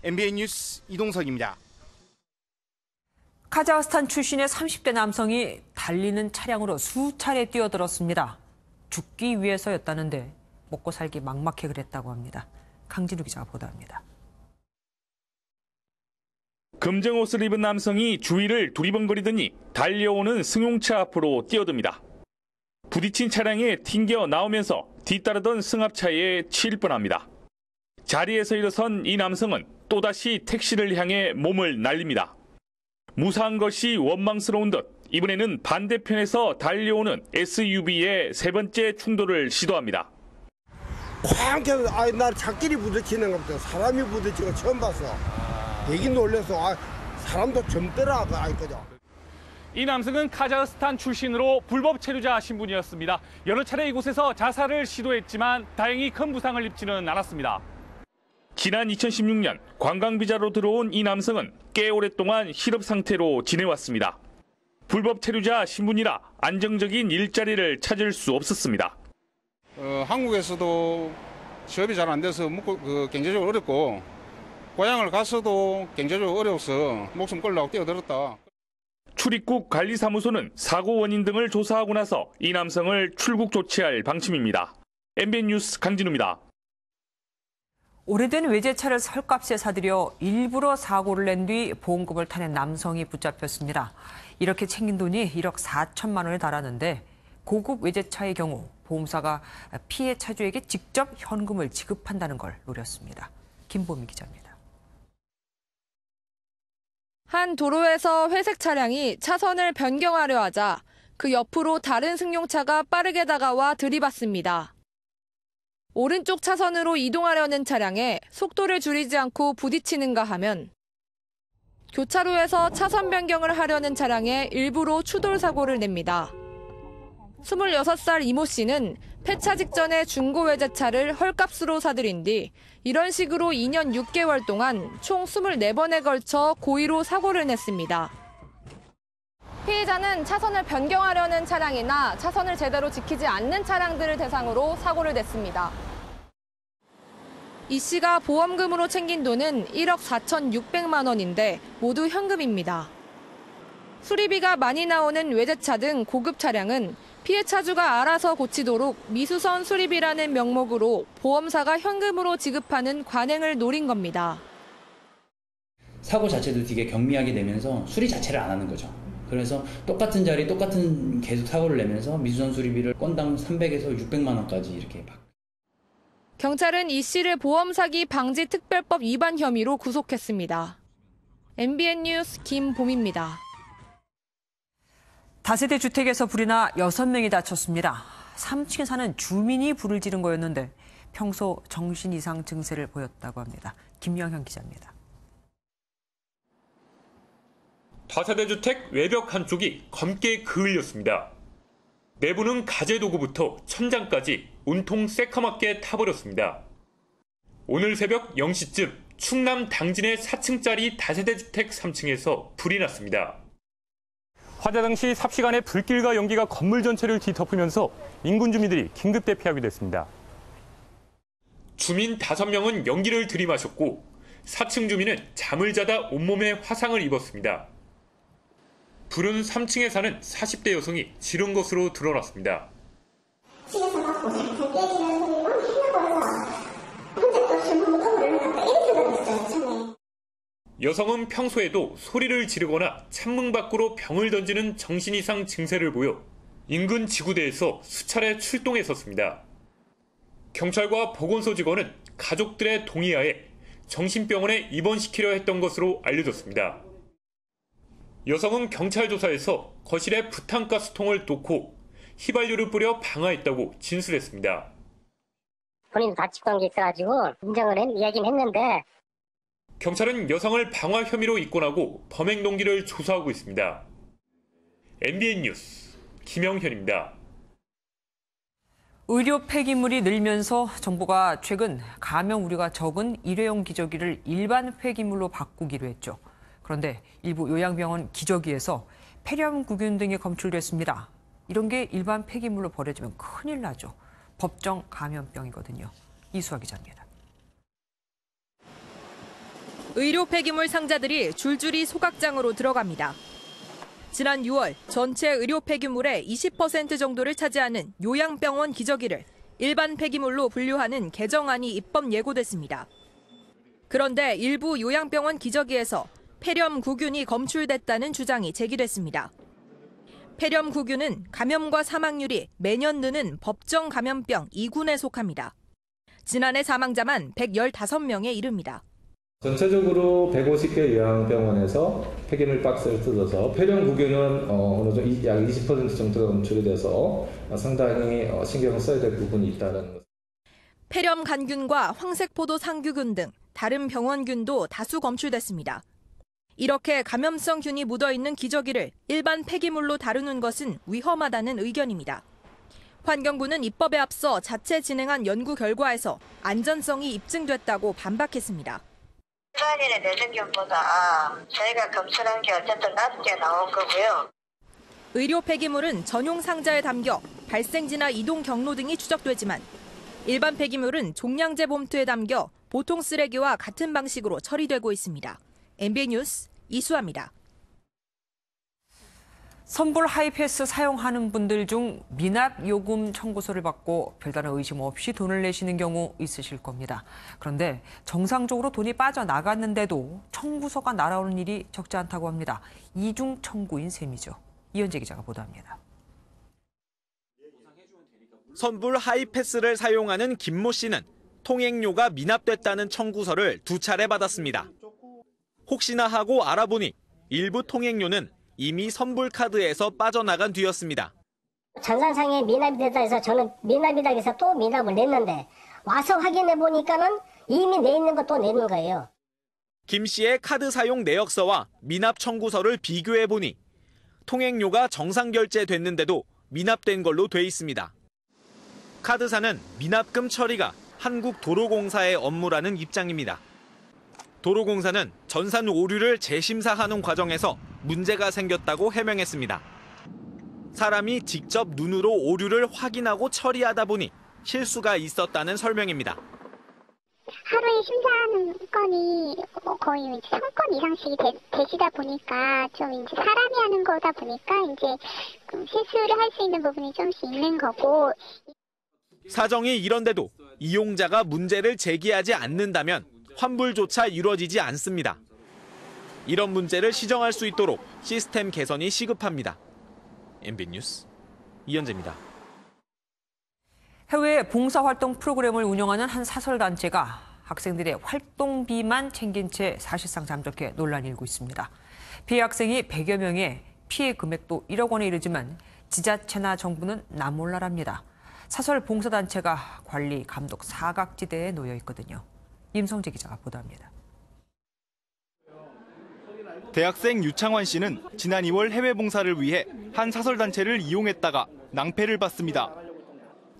MBN 뉴스 이동석입니다. 카자흐스탄 출신의 30대 남성이 달리는 차량으로 수차례 뛰어들었습니다. 죽기 위해서였다는데 먹고 살기 막막해 그랬다고 합니다. 강진우 기자가 보도합니다. 검정 옷을 입은 남성이 주위를 두리번거리더니 달려오는 승용차 앞으로 뛰어듭니다. 부딪힌 차량에 튕겨 나오면서 뒤따르던 승합차에 치일 뻔합니다. 자리에서 일어선 이 남성은 또다시 택시를 향해 몸을 날립니다. 무사한 것이 원망스러운 듯 이번에는 반대편에서 달려오는 SUV의 세 번째 충돌을 시도합니다. 쾅! 나 차끼리 부딪히는 것보다 사람이 부딪히고 처음 봤어. 되게 놀라서 사람도 젊더라. 그죠? 이 남성은 카자흐스탄 출신으로 불법 체류자 신분이었습니다. 여러 차례 이곳에서 자살을 시도했지만 다행히 큰 부상을 입지는 않았습니다. 지난 2016년 관광비자로 들어온 이 남성은 꽤 오랫동안 실업 상태로 지내왔습니다. 불법 체류자 신분이라 안정적인 일자리를 찾을 수 없었습니다. 한국에서도 취업이 잘 안 돼서 경제적으로 어렵고 고향을 가서도 경제적으로 어려워서 목숨 걸려고 뛰어들었다. 출입국 관리사무소는 사고 원인 등을 조사하고 나서 이 남성을 출국 조치할 방침입니다. MBN 뉴스 강진우입니다. 오래된 외제차를 설값에 사들여 일부러 사고를 낸 뒤 보험금을 타낸 남성이 붙잡혔습니다. 이렇게 챙긴 돈이 1억 4천만 원에 달하는데 고급 외제차의 경우 보험사가 피해 차주에게 직접 현금을 지급한다는 걸 노렸습니다. 김보미 기자입니다. 한 도로에서 회색 차량이 차선을 변경하려 하자 그 옆으로 다른 승용차가 빠르게 다가와 들이받습니다. 오른쪽 차선으로 이동하려는 차량에 속도를 줄이지 않고 부딪히는가 하면 교차로에서 차선 변경을 하려는 차량에 일부러 추돌 사고를 냅니다. 26살 이모 씨는 폐차 직전에 중고 외제차를 헐값으로 사들인 뒤 이런 식으로 2년 6개월 동안 총 24번에 걸쳐 고의로 사고를 냈습니다. 피의자는 차선을 변경하려는 차량이나 차선을 제대로 지키지 않는 차량들을 대상으로 사고를 냈습니다. 이 씨가 보험금으로 챙긴 돈은 1억 4,600만 원인데 모두 현금입니다. 수리비가 많이 나오는 외제차 등 고급 차량은 피해 차주가 알아서 고치도록 미수선 수리비라는 명목으로 보험사가 현금으로 지급하는 관행을 노린 겁니다. 사고 자체도 되게 경미하게 되면서 수리 자체를 안 하는 거죠. 그래서 똑같은 자리 똑같은 계속 사고를 내면서 미수선 수리비를 건당 300에서 600만 원까지 이렇게 받고. 경찰은 이 씨를 보험 사기 방지 특별법 위반 혐의로 구속했습니다. MBN 뉴스 김봄입니다. 다세대 주택에서 불이 나 6명이 다쳤습니다. 3층에 사는 주민이 불을 지른 거였는데 평소 정신 이상 증세를 보였다고 합니다. 김영현 기자입니다. 다세대 주택 외벽 한쪽이 검게 그을렸습니다. 내부는 가재 도구부터 천장까지 온통 새카맣게 타버렸습니다. 오늘 새벽 0시쯤 충남 당진의 4층짜리 다세대 주택 3층에서 불이 났습니다. 화재 당시 삽시간에 불길과 연기가 건물 전체를 뒤덮으면서 인근 주민들이 긴급 대피하기도 했습니다. 주민 5명은 연기를 들이마셨고 4층 주민은 잠을 자다 온몸에 화상을 입었습니다. 불은 3층에 사는 40대 여성이 지른 것으로 드러났습니다. 집에서 막 깨지는 소리가 혼자 또 술 먹고 물을 갖다 이렇게 들었어요, 처음에. 여성은 평소에도 소리를 지르거나 창문 밖으로 병을 던지는 정신 이상 증세를 보여 인근 지구대에서 수차례 출동했었습니다. 경찰과 보건소 직원은 가족들의 동의하에 정신병원에 입원시키려 했던 것으로 알려졌습니다. 여성은 경찰 조사에서 거실에 부탄가스통을 놓고 휘발유를 뿌려 방화했다고 진술했습니다. 본인 다치고 한 게 있어가지고 이야기는 했는데 경찰은 여성을 방화 혐의로 입건하고 범행 동기를 조사하고 있습니다. MBN 뉴스 김영현입니다. 의료 폐기물이 늘면서 정부가 최근 감염 우려가 적은 일회용 기저귀를 일반 폐기물로 바꾸기로 했죠. 그런데 일부 요양병원 기저귀에서 폐렴구균 등이 검출됐습니다. 이런 게 일반 폐기물로 버려지면 큰일 나죠. 법정 감염병이거든요. 이수아 기자입니다. 의료 폐기물 상자들이 줄줄이 소각장으로 들어갑니다. 지난 6월 전체 의료 폐기물의 20% 정도를 차지하는 요양병원 기저귀를 일반 폐기물로 분류하는 개정안이 입법 예고됐습니다. 그런데 일부 요양병원 기저귀에서 폐렴구균이 검출됐다는 주장이 제기됐습니다. 폐렴구균은 감염과 사망률이 매년 느는 법정 감염병 2군에 속합니다. 지난해 사망자만 115명에 이릅니다. 전체적으로 150개 요양병원에서 폐기물 박스를 뜯어서 폐렴구균은 어느 정도 약 20% 정도가 검출이 돼서 상당히 신경을 써야 될 부분이 있다는 것. 폐렴간균과 황색포도 상규균 등 다른 병원균도 다수 검출됐습니다. 이렇게 감염성균이 묻어있는 기저귀를 일반 폐기물로 다루는 것은 위험하다는 의견입니다. 환경부는 입법에 앞서 자체 진행한 연구 결과에서 안전성이 입증됐다고 반박했습니다. 일반인의 내생균보다 저희가 검출한 게 어쨌든 낮게 나온 거고요. 의료 폐기물은 전용 상자에 담겨 발생지나 이동 경로 등이 추적되지만 일반 폐기물은 종량제 봉투에 담겨 보통 쓰레기와 같은 방식으로 처리되고 있습니다. MBN 뉴스 이수아입니다. 선불 하이패스 사용하는 분들 중 미납 요금 청구서를 받고 별다른 의심 없이 돈을 내시는 경우 있으실 겁니다. 그런데 정상적으로 돈이 빠져나갔는데도 청구서가 날아오는 일이 적지 않다고 합니다. 이중 청구인 셈이죠. 이현재 기자가 보도합니다. 선불 하이패스를 사용하는 김모 씨는 통행료가 미납됐다는 청구서를 2차례 받았습니다. 혹시나 하고 알아보니 일부 통행료는 이미 선불카드에서 빠져나간 뒤였습니다. 전산상에 미납이 됐다 해서 저는 미납이다 해서 또 미납을 냈는데 와서 확인해 보니까는 이미 내 있는 거 또 내는 거예요. 김 씨의 카드 사용 내역서와 미납 청구서를 비교해 보니 통행료가 정상 결제됐는데도 미납된 걸로 돼 있습니다. 카드사는 미납금 처리가 한국도로공사의 업무라는 입장입니다. 도로공사는 전산 오류를 재심사하는 과정에서 문제가 생겼다고 해명했습니다. 사람이 직접 눈으로 오류를 확인하고 처리하다 보니 실수가 있었다는 설명입니다. 하루에 심사하는 건이 거의 3건 이상씩 되시다 보니까 좀 이제 사람이 하는 거다 보니까 이제 실수를 할 수 있는 부분이 좀씩 있는 거고. 사정이 이런데도 이용자가 문제를 제기하지 않는다면 환불조차 이루어지지 않습니다. 이런 문제를 시정할 수 있도록 시스템 개선이 시급합니다. MBN 뉴스 이현재입니다. 해외 봉사활동 프로그램을 운영하는 한 사설단체가 학생들의 활동비만 챙긴 채 사실상 잠적해 논란이 일고 있습니다. 피해 학생이 100여 명에 피해 금액도 1억 원에 이르지만 지자체나 정부는 나몰라랍니다. 사설 봉사단체가 관리, 감독 사각지대에 놓여 있거든요. 임성재 기자가 보도합니다. 대학생 유창환 씨는 지난 2월 해외 봉사를 위해 한 사설단체를 이용했다가 낭패를 봤습니다.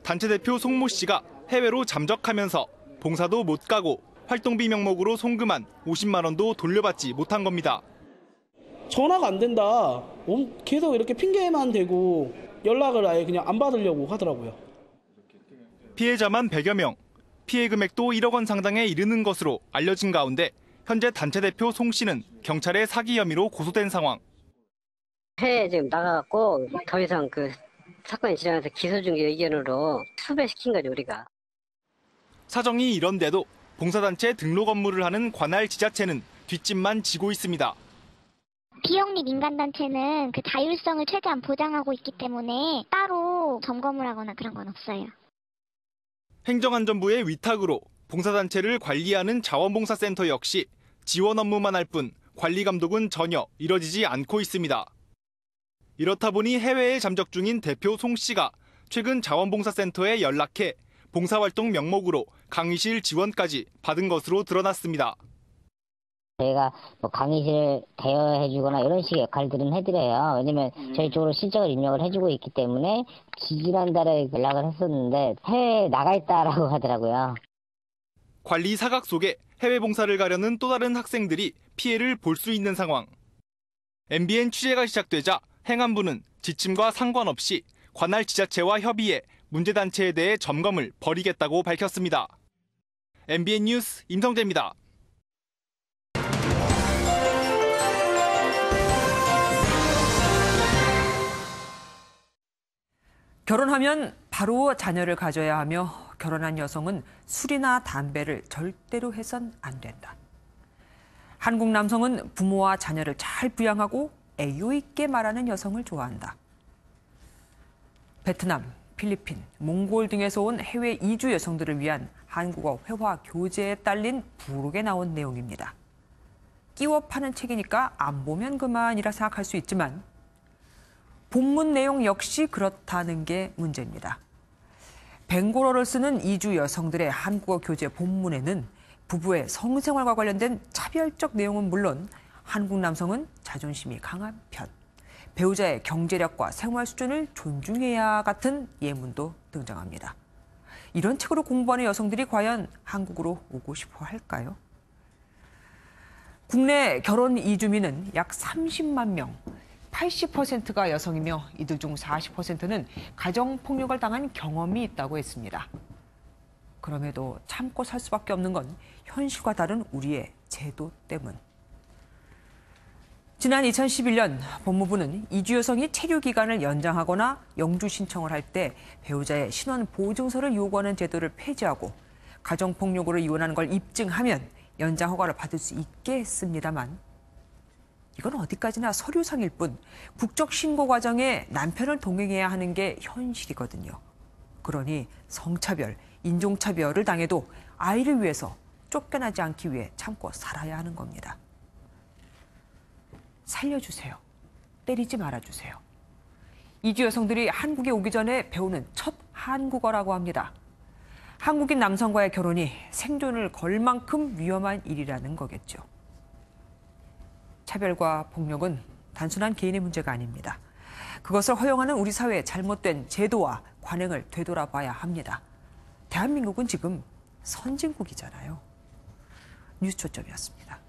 단체 대표 송모 씨가 해외로 잠적하면서 봉사도 못 가고 활동비 명목으로 송금한 50만 원도 돌려받지 못한 겁니다. 전화가 안 된다. 계속 이렇게 핑계만 대고 연락을 아예 그냥 안 받으려고 하더라고요. 피해자만 100여 명, 피해 금액도 1억 원 상당에 이르는 것으로 알려진 가운데 현재 단체 대표 송 씨는 경찰의 사기 혐의로 고소된 상황. 해외에 지금 나가갖고 더 이상 사건이 진행해서 기소중개 의견으로 수배시킨 거죠, 우리가. 사정이 이런데도 봉사단체 등록 업무를 하는 관할 지자체는 뒷짐만 지고 있습니다. 비영리 민간단체는 그 자율성을 최대한 보장하고 있기 때문에 따로 점검을 하거나 그런 건 없어요. 행정안전부의 위탁으로 봉사단체를 관리하는 자원봉사센터 역시 지원 업무만 할 뿐 관리 감독은 전혀 이뤄지지 않고 있습니다. 이렇다 보니 해외에 잠적 중인 대표 송 씨가 최근 자원봉사센터에 연락해 봉사활동 명목으로 강의실 지원까지 받은 것으로 드러났습니다. 저희가 강의실 대여해주거나 이런 식의 역할들은 해드려요. 왜냐면 저희 쪽으로 실적을 입력을 해주고 있기 때문에 지난달에 연락을 했었는데 해외에 나가 있다라고 하더라고요. 관리 사각 속에 해외 봉사를 가려는 또 다른 학생들이 피해를 볼 수 있는 상황. MBN 취재가 시작되자 행안부는 지침과 상관없이 관할 지자체와 협의해 문제단체에 대해 점검을 벌이겠다고 밝혔습니다. MBN 뉴스 임성재입니다. 결혼하면 바로 자녀를 가져야 하며 결혼한 여성은 술이나 담배를 절대로 해선 안 된다. 한국 남성은 부모와 자녀를 잘 부양하고 애교 있게 말하는 여성을 좋아한다. 베트남, 필리핀, 몽골 등에서 온 해외 이주 여성들을 위한 한국어 회화 교재에 딸린 부록에 나온 내용입니다. 끼워 파는 책이니까 안 보면 그만이라 생각할 수 있지만 본문 내용 역시 그렇다는 게 문제입니다. 벵골어를 쓰는 이주 여성들의 한국어 교재 본문에는 부부의 성생활과 관련된 차별적 내용은 물론 한국 남성은 자존심이 강한 편, 배우자의 경제력과 생활 수준을 존중해야 같은 예문도 등장합니다. 이런 책으로 공부하는 여성들이 과연 한국으로 오고 싶어 할까요? 국내 결혼 이주민은 약 30만 명, 80%가 여성이며 이들 중 40%는 가정폭력을 당한 경험이 있다고 했습니다. 그럼에도 참고 살 수밖에 없는 건 현실과 다른 우리의 제도 때문. 지난 2011년 법무부는 이주 여성이 체류 기간을 연장하거나 영주 신청을 할 때 배우자의 신원 보증서를 요구하는 제도를 폐지하고 가정폭력으로 이혼하는 걸 입증하면 연장 허가를 받을 수 있게 했습니다만 이건 어디까지나 서류상일 뿐 국적 신고 과정에 남편을 동행해야 하는 게 현실이거든요. 그러니 성차별, 인종차별을 당해도 아이를 위해서 쫓겨나지 않기 위해 참고 살아야 하는 겁니다. 살려주세요. 때리지 말아주세요. 이주 여성들이 한국에 오기 전에 배우는 첫 한국어라고 합니다. 한국인 남성과의 결혼이 생존을 걸 만큼 위험한 일이라는 거겠죠. 차별과 폭력은 단순한 개인의 문제가 아닙니다. 그것을 허용하는 우리 사회의 잘못된 제도와 관행을 되돌아봐야 합니다. 대한민국은 지금 선진국이잖아요. 뉴스 초점이었습니다.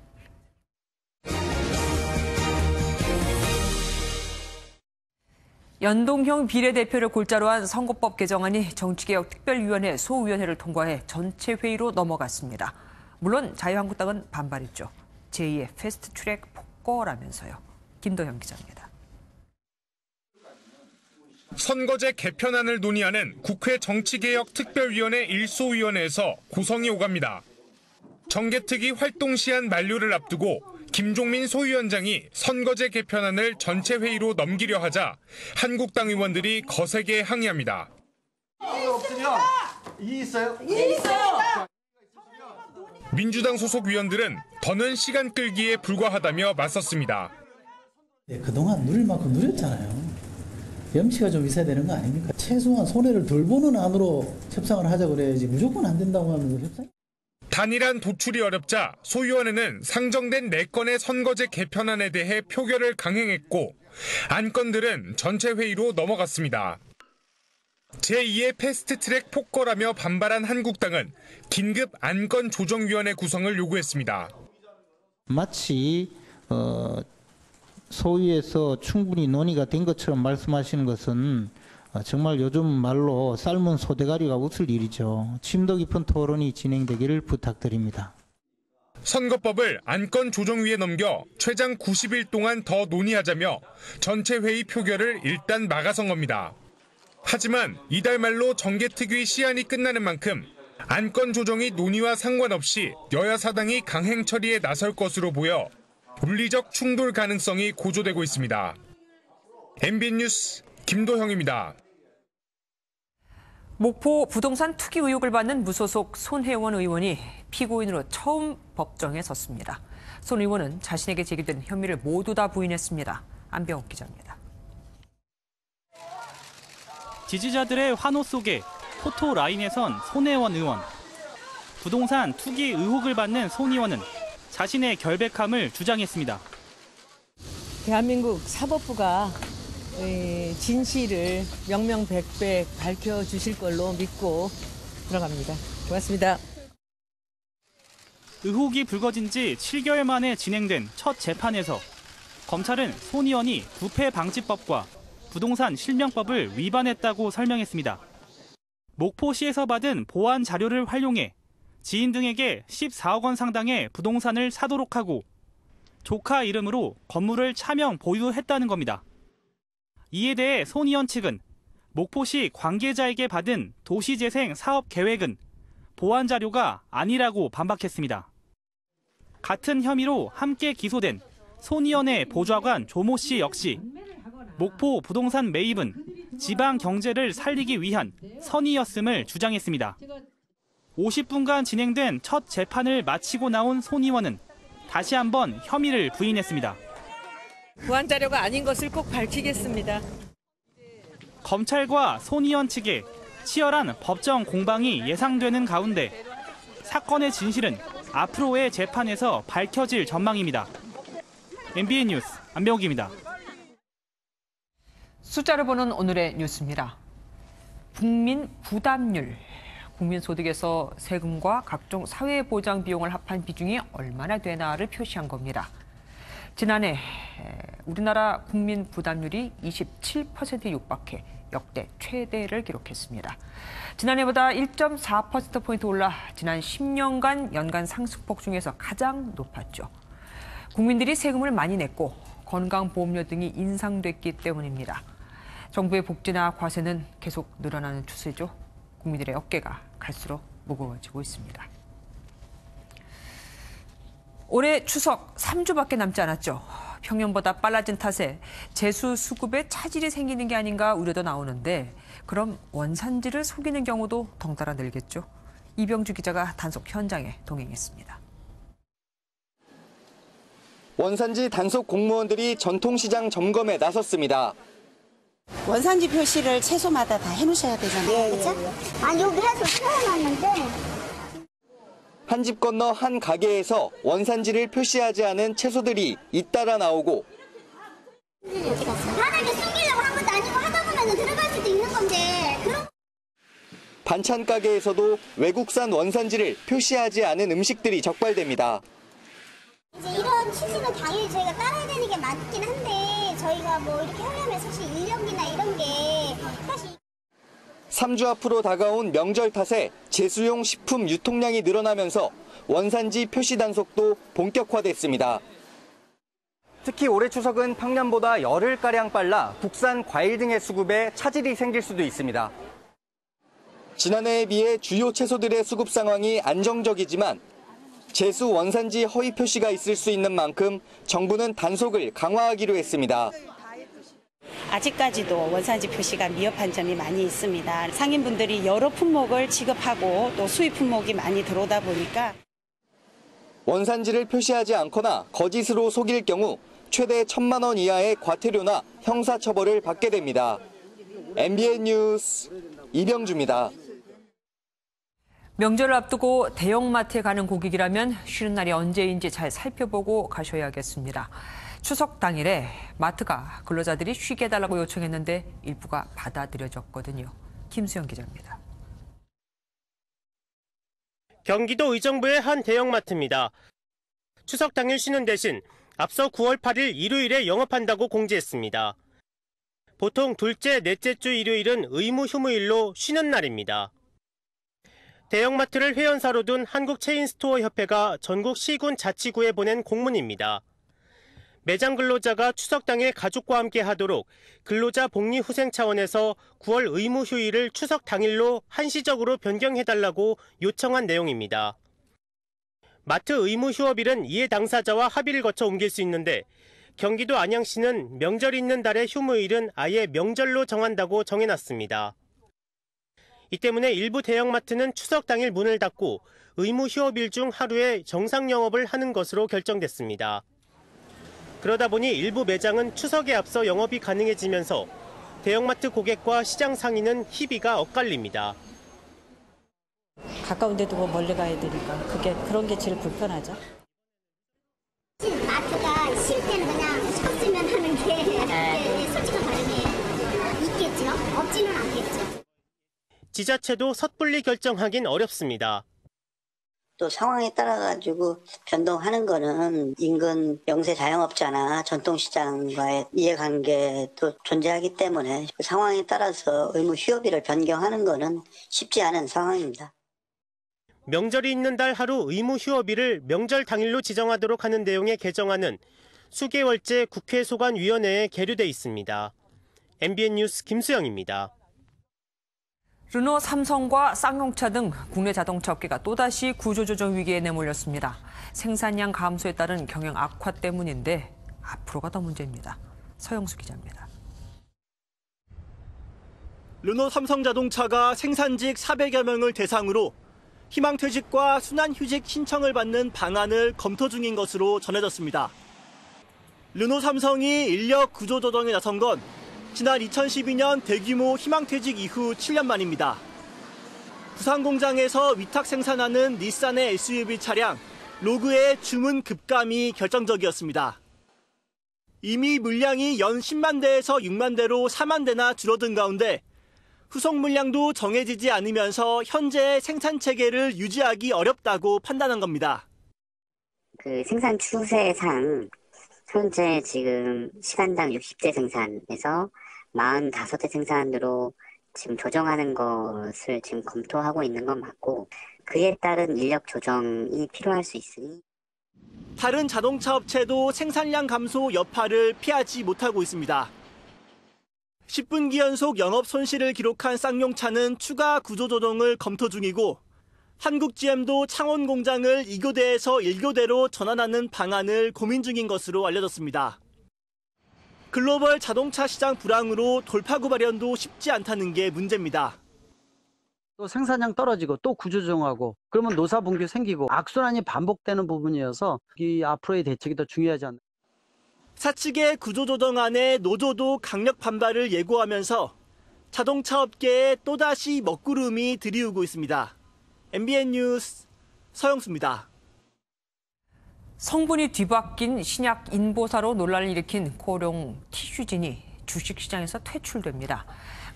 연동형 비례대표를 골자로 한 선거법 개정안이 정치개혁특별위원회 소위원회를 통과해 전체 회의로 넘어갔습니다. 물론 자유한국당은 반발했죠. 제2의 패스트트랙 폭거라면서요. 김도현 기자입니다. 선거제 개편안을 논의하는 국회 정치개혁특별위원회 1소위원회에서 고성이 오갑니다. 정개특위 활동 시한 만료를 앞두고 김종민 소위원장이 선거제 개편안을 전체 회의로 넘기려 하자 한국당 의원들이 거세게 항의합니다. 없으면 이 있어요? 이 있어요. 민주당 소속 위원들은 더는 시간 끌기에 불과하다며 맞섰습니다. 네, 그동안 누릴 만큼 누렸잖아요. 염치가 좀 있어야 되는 거 아닙니까? 최소한 손해를 덜 보는 안으로 협상을 하자 그래야지 무조건 안 된다고 하면 협상. 단일한 도출이 어렵자 소위원회는 상정된 4건의 선거제 개편안에 대해 표결을 강행했고 안건들은 전체 회의로 넘어갔습니다. 제2의 패스트트랙 폭거라며 반발한 한국당은 긴급 안건조정위원회 구성을 요구했습니다. 마치 소위에서 충분히 논의가 된 것처럼 말씀하시는 것은 정말 요즘 말로 삶은 소대가리가 웃을 일이죠. 심도 깊은 토론이 진행되기를 부탁드립니다. 선거법을 안건조정위에 넘겨 최장 90일 동안 더 논의하자며 전체 회의 표결을 일단 막아선 겁니다. 하지만 이달 말로 정개특위 시한이 끝나는 만큼 안건 조정이 논의와 상관없이 여야 사당이 강행 처리에 나설 것으로 보여 물리적 충돌 가능성이 고조되고 있습니다. MBN 뉴스 김도형입니다. 목포 부동산 투기 의혹을 받는 무소속 손혜원 의원이 피고인으로 처음 법정에 섰습니다. 손 의원은 자신에게 제기된 혐의를 모두 다 부인했습니다. 안병욱 기자입니다. 지지자들의 환호 속에 포토 라인에 선 손혜원 의원. 부동산 투기 의혹을 받는 손 의원은 자신의 결백함을 주장했습니다. 대한민국 사법부가 진실을 명명백백 밝혀주실 걸로 믿고 들어갑니다. 고맙습니다. 의혹이 불거진 지 7개월 만에 진행된 첫 재판에서 검찰은 손 의원이 부패방지법과 부동산 실명법을 위반했다고 설명했습니다. 목포시에서 받은 보안 자료를 활용해 지인 등에게 14억 원 상당의 부동산을 사도록 하고 조카 이름으로 건물을 차명 보유했다는 겁니다. 이에 대해 손 의원 측은 목포시 관계자에게 받은 도시재생 사업 계획은 보안 자료가 아니라고 반박했습니다. 같은 혐의로 함께 기소된 손 의원의 보좌관 조모 씨 역시 목포 부동산 매입은 지방 경제를 살리기 위한 선의였음을 주장했습니다. 50분간 진행된 첫 재판을 마치고 나온 손 의원은 다시 한번 혐의를 부인했습니다. 보안 자료가 아닌 것을 꼭 밝히겠습니다. 검찰과 손 의원 측의 치열한 법정 공방이 예상되는 가운데 사건의 진실은 앞으로의 재판에서 밝혀질 전망입니다. MBN 뉴스 안병욱입니다. 숫자를 보는 오늘의 뉴스입니다. 국민 부담률. 국민소득에서 세금과 각종 사회보장 비용을 합한 비중이 얼마나 되나를 표시한 겁니다. 지난해 우리나라 국민 부담률이 27%에 육박해 역대 최대를 기록했습니다. 지난해보다 1.4%포인트 올라 지난 10년간 연간 상승폭 중에서 가장 높았죠. 국민들이 세금을 많이 냈고 건강보험료 등이 인상됐기 때문입니다. 정부의 복지나 과세는 계속 늘어나는 추세죠. 국민들의 어깨가 갈수록 무거워지고 있습니다. 올해 추석 3주밖에 남지 않았죠. 평년보다 빨라진 탓에 제수 수급에 차질이 생기는 게 아닌가 우려도 나오는데 그럼 원산지를 속이는 경우도 덩달아 늘겠죠. 이병주 기자가 단속 현장에 동행했습니다. 원산지 단속 공무원들이 전통시장 점검에 나섰습니다. 원산지 표시를 채소마다 다 해놓으셔야 되잖아요. 그렇죠? 여기 해서 세워놨는데. 한 집 건너 한 가게에서 원산지를 표시하지 않은 채소들이 잇따라 나오고 바닥에 숨기려고 한 것도 아니고 하다 보면 들어갈 수도 있는 건데. 반찬 가게에서도 외국산 원산지를 표시하지 않은 음식들이 적발됩니다. 이제 이런 취지는 당연히 저희가 따라야 되는 게 맞긴 한데 저희가 뭐 이렇게 하려면 사실 인력이나 이런 게 사실 3주 앞으로 다가온 명절 탓에 제수용 식품 유통량이 늘어나면서 원산지 표시 단속도 본격화됐습니다. 특히 올해 추석은 평년보다 열흘가량 빨라 국산 과일 등의 수급에 차질이 생길 수도 있습니다. 지난해에 비해 주요 채소들의 수급 상황이 안정적이지만 제수 원산지 허위 표시가 있을 수 있는 만큼 정부는 단속을 강화하기로 했습니다. 아직까지도 원산지 표시가 미흡한 점이 많이 있습니다. 상인분들이 여러 품목을 취급하고 또 수입 품목이 많이 들어오다 보니까 원산지를 표시하지 않거나 거짓으로 속일 경우 최대 1,000만 원 이하의 과태료나 형사처벌을 받게 됩니다. MBN 뉴스 이병주입니다. 명절을 앞두고 대형마트에 가는 고객이라면 쉬는 날이 언제인지 잘 살펴보고 가셔야겠습니다. 추석 당일에 마트가 근로자들이 쉬게 해달라고 요청했는데 일부가 받아들여졌거든요. 김수영 기자입니다. 경기도 의정부의 한 대형마트입니다. 추석 당일 쉬는 대신 앞서 9월 8일 일요일에 영업한다고 공지했습니다. 보통 둘째, 넷째 주 일요일은 의무 휴무일로 쉬는 날입니다. 대형마트를 회원사로 둔 한국체인스토어협회가 전국 시군 자치구에 보낸 공문입니다. 매장 근로자가 추석 당일 가족과 함께 하도록 근로자 복리 후생 차원에서 9월 의무 휴일을 추석 당일로 한시적으로 변경해달라고 요청한 내용입니다. 마트 의무 휴업일은 이해 당사자와 합의를 거쳐 옮길 수 있는데 경기도 안양시는 명절 있는 달의 휴무일은 아예 명절로 정한다고 정해놨습니다. 이 때문에 일부 대형마트는 추석 당일 문을 닫고 의무 휴업일 중 하루에 정상 영업을 하는 것으로 결정됐습니다. 그러다 보니 일부 매장은 추석에 앞서 영업이 가능해지면서 대형마트 고객과 시장 상인은 희비가 엇갈립니다. 가까운 데도 뭐 멀리 가야 되니까 그런 게 제일 불편하죠. 마트가 쉴 때는 그냥 섰으면 하는 게 솔직한 다르게 있겠죠. 없지는 않겠죠. 지자체도 섣불리 결정하긴 어렵습니다. 또 상황에 따라 가지고 변동하는 거는 인근 영세 자영업자나 전통시장과의 이해관계도 존재하기 때문에 그 상황에 따라서 의무 휴업일을 변경하는 거는 쉽지 않은 상황입니다. 명절이 있는 달 하루 의무 휴업일을 명절 당일로 지정하도록 하는 내용의 개정안은 수개월째 국회 소관위원회에 계류돼 있습니다. MBN 뉴스 김수영입니다. 르노, 삼성과 쌍용차 등 국내 자동차 업계가 또다시 구조조정 위기에 내몰렸습니다. 생산량 감소에 따른 경영 악화 때문인데 앞으로가 더 문제입니다. 서영수 기자입니다. 르노 삼성자동차가 생산직 400여 명을 대상으로 희망퇴직과 순환휴직 신청을 받는 방안을 검토 중인 것으로 전해졌습니다. 르노 삼성이 인력 구조조정에 나선 건 지난 2012년 대규모 희망퇴직 이후 7년 만입니다. 부산 공장에서 위탁 생산하는 닛산의 SUV 차량 로그의 주문 급감이 결정적이었습니다. 이미 물량이 연 10만 대에서 6만 대로 4만 대나 줄어든 가운데 후속 물량도 정해지지 않으면서 현재의 생산 체계를 유지하기 어렵다고 판단한 겁니다. 그 생산 추세상 현재 지금 시간당 60대 생산에서 45대 생산으로 지금 조정하는 것을 지금 검토하고 있는 건 맞고 그에 따른 인력 조정이 필요할 수 있으니 다른 자동차 업체도 생산량 감소 여파를 피하지 못하고 있습니다. 10분기 연속 영업 손실을 기록한 쌍용차는 추가 구조조정을 검토 중이고 한국 GM도 창원 공장을 2교대에서 1교대로 전환하는 방안을 고민 중인 것으로 알려졌습니다. 글로벌 자동차 시장 불황으로 돌파구 마련도 쉽지 않다는 게 문제입니다. 또 생산량 떨어지고 또 구조조정하고 그러면 노사분규 생기고 악순환이 반복되는 부분이어서 이 앞으로의 대책이 더 중요하지 않나. 사측의 구조조정안에 노조도 강력 반발을 예고하면서 자동차 업계에 또다시 먹구름이 들이우고 있습니다. MBN 뉴스 서영수입니다. 성분이 뒤바뀐 신약 인보사로 논란을 일으킨 코오롱 티슈진이 주식시장에서 퇴출됩니다.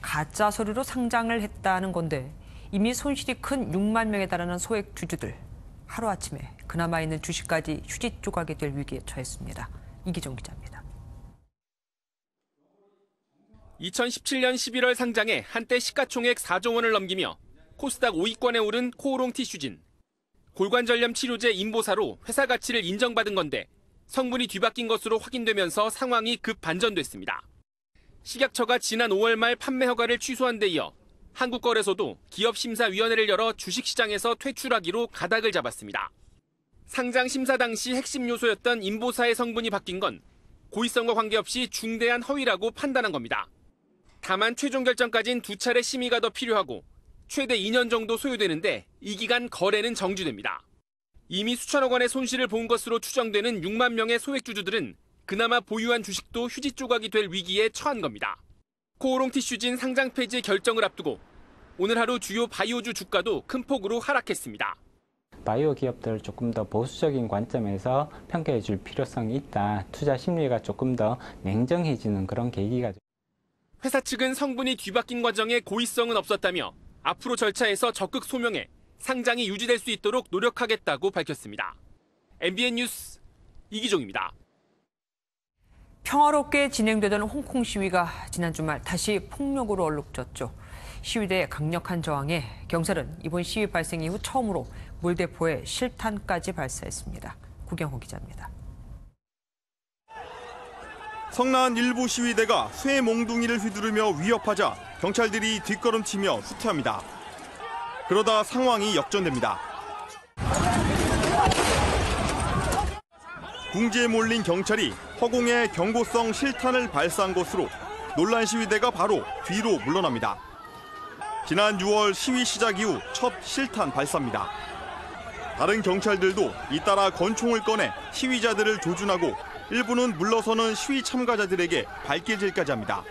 가짜 서류로 상장을 했다는 건데 이미 손실이 큰 6만 명에 달하는 소액 주주들. 하루아침에 그나마 있는 주식까지 휴지 조각이 될 위기에 처했습니다. 이기종 기자입니다. 2017년 11월 상장에 한때 시가총액 4조 원을 넘기며 코스닥 5위권에 오른 코오롱 티슈진. 골관절염 치료제 인보사로 회사 가치를 인정받은 건데 성분이 뒤바뀐 것으로 확인되면서 상황이 급 반전됐습니다. 식약처가 지난 5월 말 판매 허가를 취소한 데 이어 한국거래소도 기업심사위원회를 열어 주식시장에서 퇴출하기로 가닥을 잡았습니다. 상장 심사 당시 핵심 요소였던 인보사의 성분이 바뀐 건 고의성과 관계없이 중대한 허위라고 판단한 겁니다. 다만 최종 결정까진 2차례 심의가 더 필요하고 최대 2년 정도 소요되는데 이 기간 거래는 정지됩니다. 이미 수천억 원의 손실을 본 것으로 추정되는 6만 명의 소액주주들은 그나마 보유한 주식도 휴지 조각이 될 위기에 처한 겁니다. 코오롱 티슈진 상장 폐지 결정을 앞두고 오늘 하루 주요 바이오주 주가도 큰 폭으로 하락했습니다. 바이오 기업들을 조금 더 보수적인 관점에서 평가해 줄 필요성이 있다. 투자 심리가 조금 더 냉정해지는 그런 계기가. 회사 측은 성분이 뒤바뀐 과정에 고의성은 없었다며 앞으로 절차에서 적극 소명해 상장이 유지될 수 있도록 노력하겠다고 밝혔습니다. MBN 뉴스 이기종입니다. 평화롭게 진행되던 홍콩 시위가 지난 주말 다시 폭력으로 얼룩졌죠. 시위대의 강력한 저항에 경찰은 이번 시위 발생 이후 처음으로 물대포에 실탄까지 발사했습니다. 구경호 기자입니다. 성난 일부 시위대가 쇠 몽둥이를 휘두르며 위협하자 경찰들이 뒷걸음치며 후퇴합니다. 그러다 상황이 역전됩니다. 궁지에 몰린 경찰이 허공에 경고성 실탄을 발사한 것으로 논란 시위대가 바로 뒤로 물러납니다. 지난 6월 시위 시작 이후 첫 실탄 발사입니다. 다른 경찰들도 잇따라 권총을 꺼내 시위자들을 조준하고 일부는 물러서는 시위 참가자들에게 발길질까지 합니다.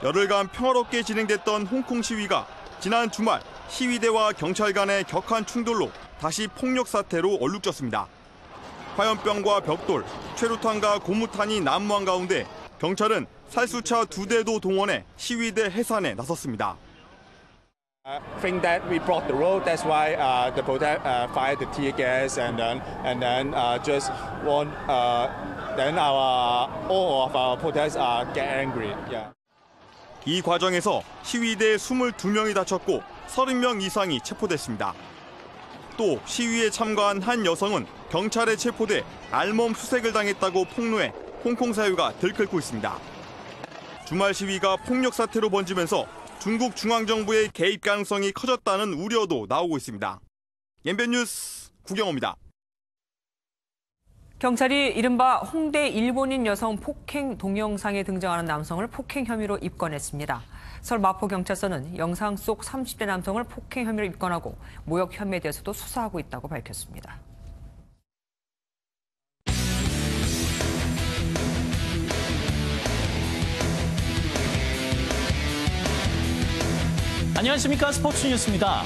열흘간 평화롭게 진행됐던 홍콩 시위가 지난 주말 시위대와 경찰 간의 격한 충돌로 다시 폭력 사태로 얼룩졌습니다. 화염병과 벽돌, 최루탄과 고무탄이 난무한 가운데 경찰은 살수차 2대도 동원해 시위대 해산에 나섰습니다. I think that we blocked the road. That's why the protest fired the tear gas and then just want then all of our protesters get angry. Yeah. 이 과정에서 시위대 22명이 다쳤고 30명 이상이 체포됐습니다. 또 시위에 참가한 한 여성은 경찰에 체포돼 알몸 수색을 당했다고 폭로해 홍콩 사회가 들끓고 있습니다. 주말 시위가 폭력 사태로 번지면서 중국 중앙정부의 개입 가능성이 커졌다는 우려도 나오고 있습니다. MBN 뉴스 구경호입니다. 경찰이 이른바 홍대 일본인 여성 폭행 동영상에 등장하는 남성을 폭행 혐의로 입건했습니다. 서울 마포경찰서는 영상 속 30대 남성을 폭행 혐의로 입건하고 모욕 혐의에 대해서도 수사하고 있다고 밝혔습니다. 안녕하십니까. 스포츠 뉴스입니다.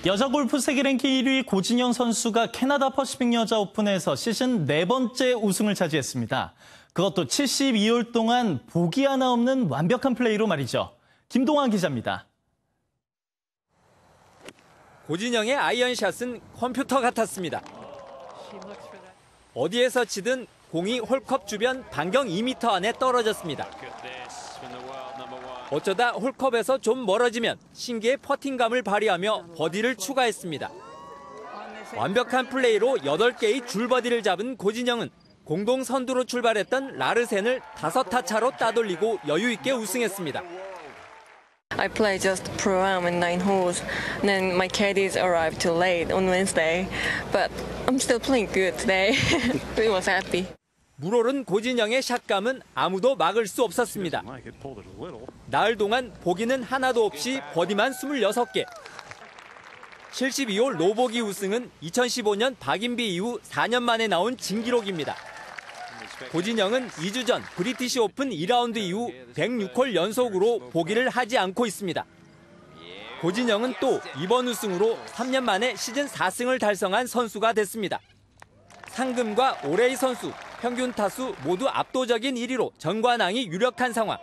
여자 골프 세계 랭킹 1위 고진영 선수가 캐나다 퍼시픽 여자 오픈에서 시즌 4번째 우승을 차지했습니다. 그것도 72홀 동안 보기 하나 없는 완벽한 플레이로 말이죠. 김동환 기자입니다. 고진영의 아이언샷은 컴퓨터 같았습니다. 어디에서 치든 공이 홀컵 주변 반경 2m 안에 떨어졌습니다. 어쩌다 홀컵에서 좀 멀어지면 신기의 퍼팅감을 발휘하며 버디를 추가했습니다. 완벽한 플레이로 8개의 줄버디를 잡은 고진영은 공동 선두로 출발했던 라르센을 5타 차로 따돌리고 여유 있게 우승했습니다. I played just pro-am in 9 holes, and then my caddies arrived too late on Wednesday, but I'm still playing good today. We was happy. 물오른 고진영의 샷감은 아무도 막을 수 없었습니다. 나흘 동안 보기는 하나도 없이 버디만 26개. 72홀 노보기 우승은 2015년 박인비 이후 4년 만에 나온 진기록입니다. 고진영은 2주 전 브리티시 오픈 2라운드 이후 106홀 연속으로 보기를 하지 않고 있습니다. 고진영은 또 이번 우승으로 3년 만에 시즌 4승을 달성한 선수가 됐습니다. 상금과 올해의 선수, 평균 타수 모두 압도적인 1위로 정관왕이 유력한 상황.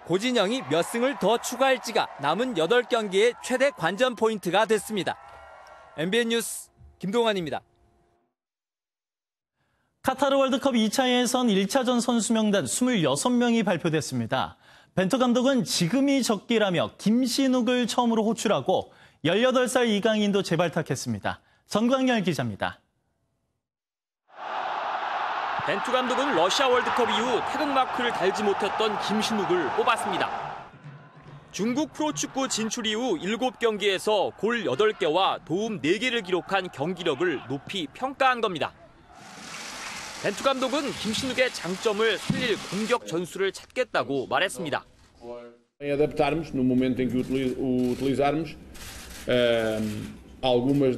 고진영이 몇 승을 더 추가할지가 남은 8경기의 최대 관전 포인트가 됐습니다. MBN 뉴스 김동환입니다. 카타르 월드컵 2차 예선 1차전 선수 명단 26명이 발표됐습니다. 벤투 감독은 지금이 적기라며 김신욱을 처음으로 호출하고 18살 이강인도 재발탁했습니다. 전광열 기자입니다. 벤투 감독은 러시아 월드컵 이후 태극마크를 달지 못했던 김신욱을 뽑았습니다. 중국 프로축구 진출 이후 7경기에서 골 8개와 도움 4개를 기록한 경기력을 높이 평가한 겁니다. 벤투 감독은 김신욱의 장점을 살릴 공격 전술을 찾겠다고 말했습니다. Adaptarmos no momento em que o utilizarmos algumas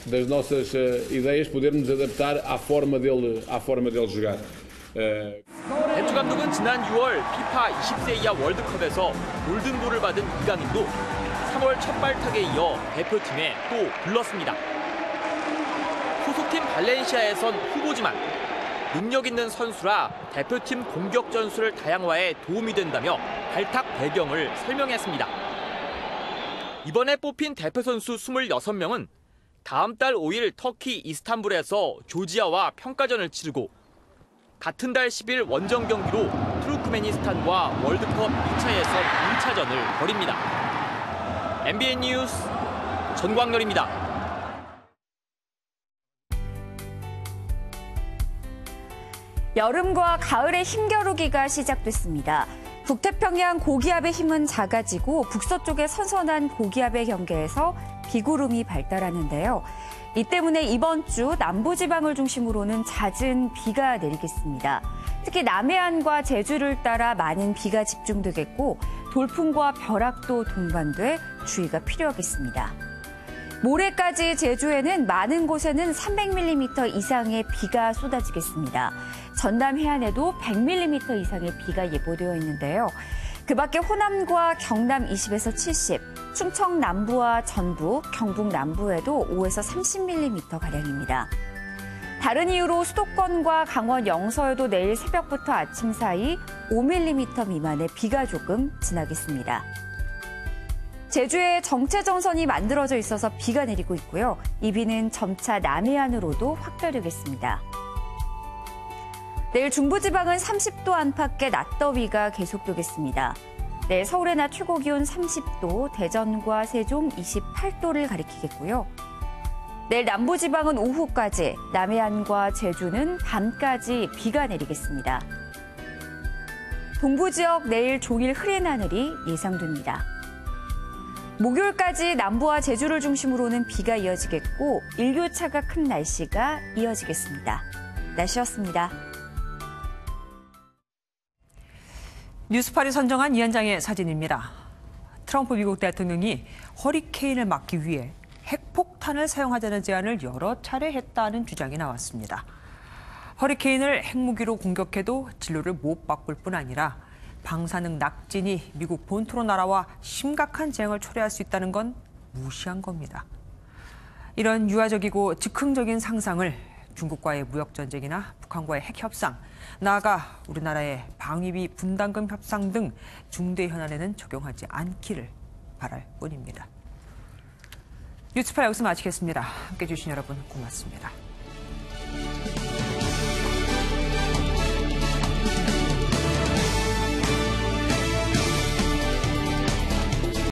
das nossas ideias, podermos adaptar à forma dele jogar. 벤투 감독은 지난 6월 피파 20세 이하 월드컵에서 골든볼을 받은 이강인도 3월 첫 발탁에 이어 대표팀에 또 불렀습니다. 소속팀 발렌시아에선 후보지만 능력 있는 선수라 대표팀 공격 전술을 다양화에 도움이 된다며 발탁 배경을 설명했습니다. 이번에 뽑힌 대표 선수 26명은 다음 달 5일 터키 이스탄불에서 조지아와 평가전을 치르고 같은 달 10일 원정 경기로 투르크메니스탄과 월드컵 2차 예선 1차전을 벌입니다. MBN 뉴스 전광열입니다. 여름과 가을의 힘겨루기가 시작됐습니다. 북태평양 고기압의 힘은 작아지고 북서쪽의 선선한 고기압의 경계에서 비구름이 발달하는데요. 이 때문에 이번 주 남부지방을 중심으로는 잦은 비가 내리겠습니다. 특히 남해안과 제주를 따라 많은 비가 집중되겠고 돌풍과 벼락도 동반돼 주의가 필요하겠습니다. 모레까지 제주에는 많은 곳에는 300mm 이상의 비가 쏟아지겠습니다. 전남 해안에도 100mm 이상의 비가 예보되어 있는데요. 그 밖에 호남과 경남 20에서 70, 충청 남부와 전북, 경북 남부에도 5에서 30mm가량입니다. 다른 이유로 수도권과 강원 영서에도 내일 새벽부터 아침 사이 5mm 미만의 비가 조금 지나겠습니다. 제주에 정체정선이 만들어져 있어서 비가 내리고 있고요. 이 비는 점차 남해안으로도 확대되겠습니다. 내일 중부지방은 30도 안팎의 낮더위가 계속되겠습니다. 내일 서울의 낮 최고기온 30도, 대전과 세종 28도를 가리키겠고요. 내일 남부지방은 오후까지, 남해안과 제주는 밤까지 비가 내리겠습니다. 동부지역 내일 종일 흐린 하늘이 예상됩니다. 목요일까지 남부와 제주를 중심으로는 비가 이어지겠고 일교차가 큰 날씨가 이어지겠습니다. 날씨였습니다. 뉴스팔이 선정한 이 현장의 사진입니다. 트럼프 미국 대통령이 허리케인을 막기 위해 핵폭탄을 사용하자는 제안을 여러 차례 했다는 주장이 나왔습니다. 허리케인을 핵무기로 공격해도 진로를 못 바꿀 뿐 아니라 방사능 낙진이 미국 본토로 날아와 심각한 재앙을 초래할 수 있다는 건 무시한 겁니다. 이런 유화적이고 즉흥적인 상상을 중국과의 무역전쟁이나 북한과의 핵협상, 나아가 우리나라의 방위비 분담금 협상 등 중대 현안에는 적용하지 않기를 바랄 뿐입니다. 뉴스파 여기서 마치겠습니다. 함께해 주신 여러분 고맙습니다.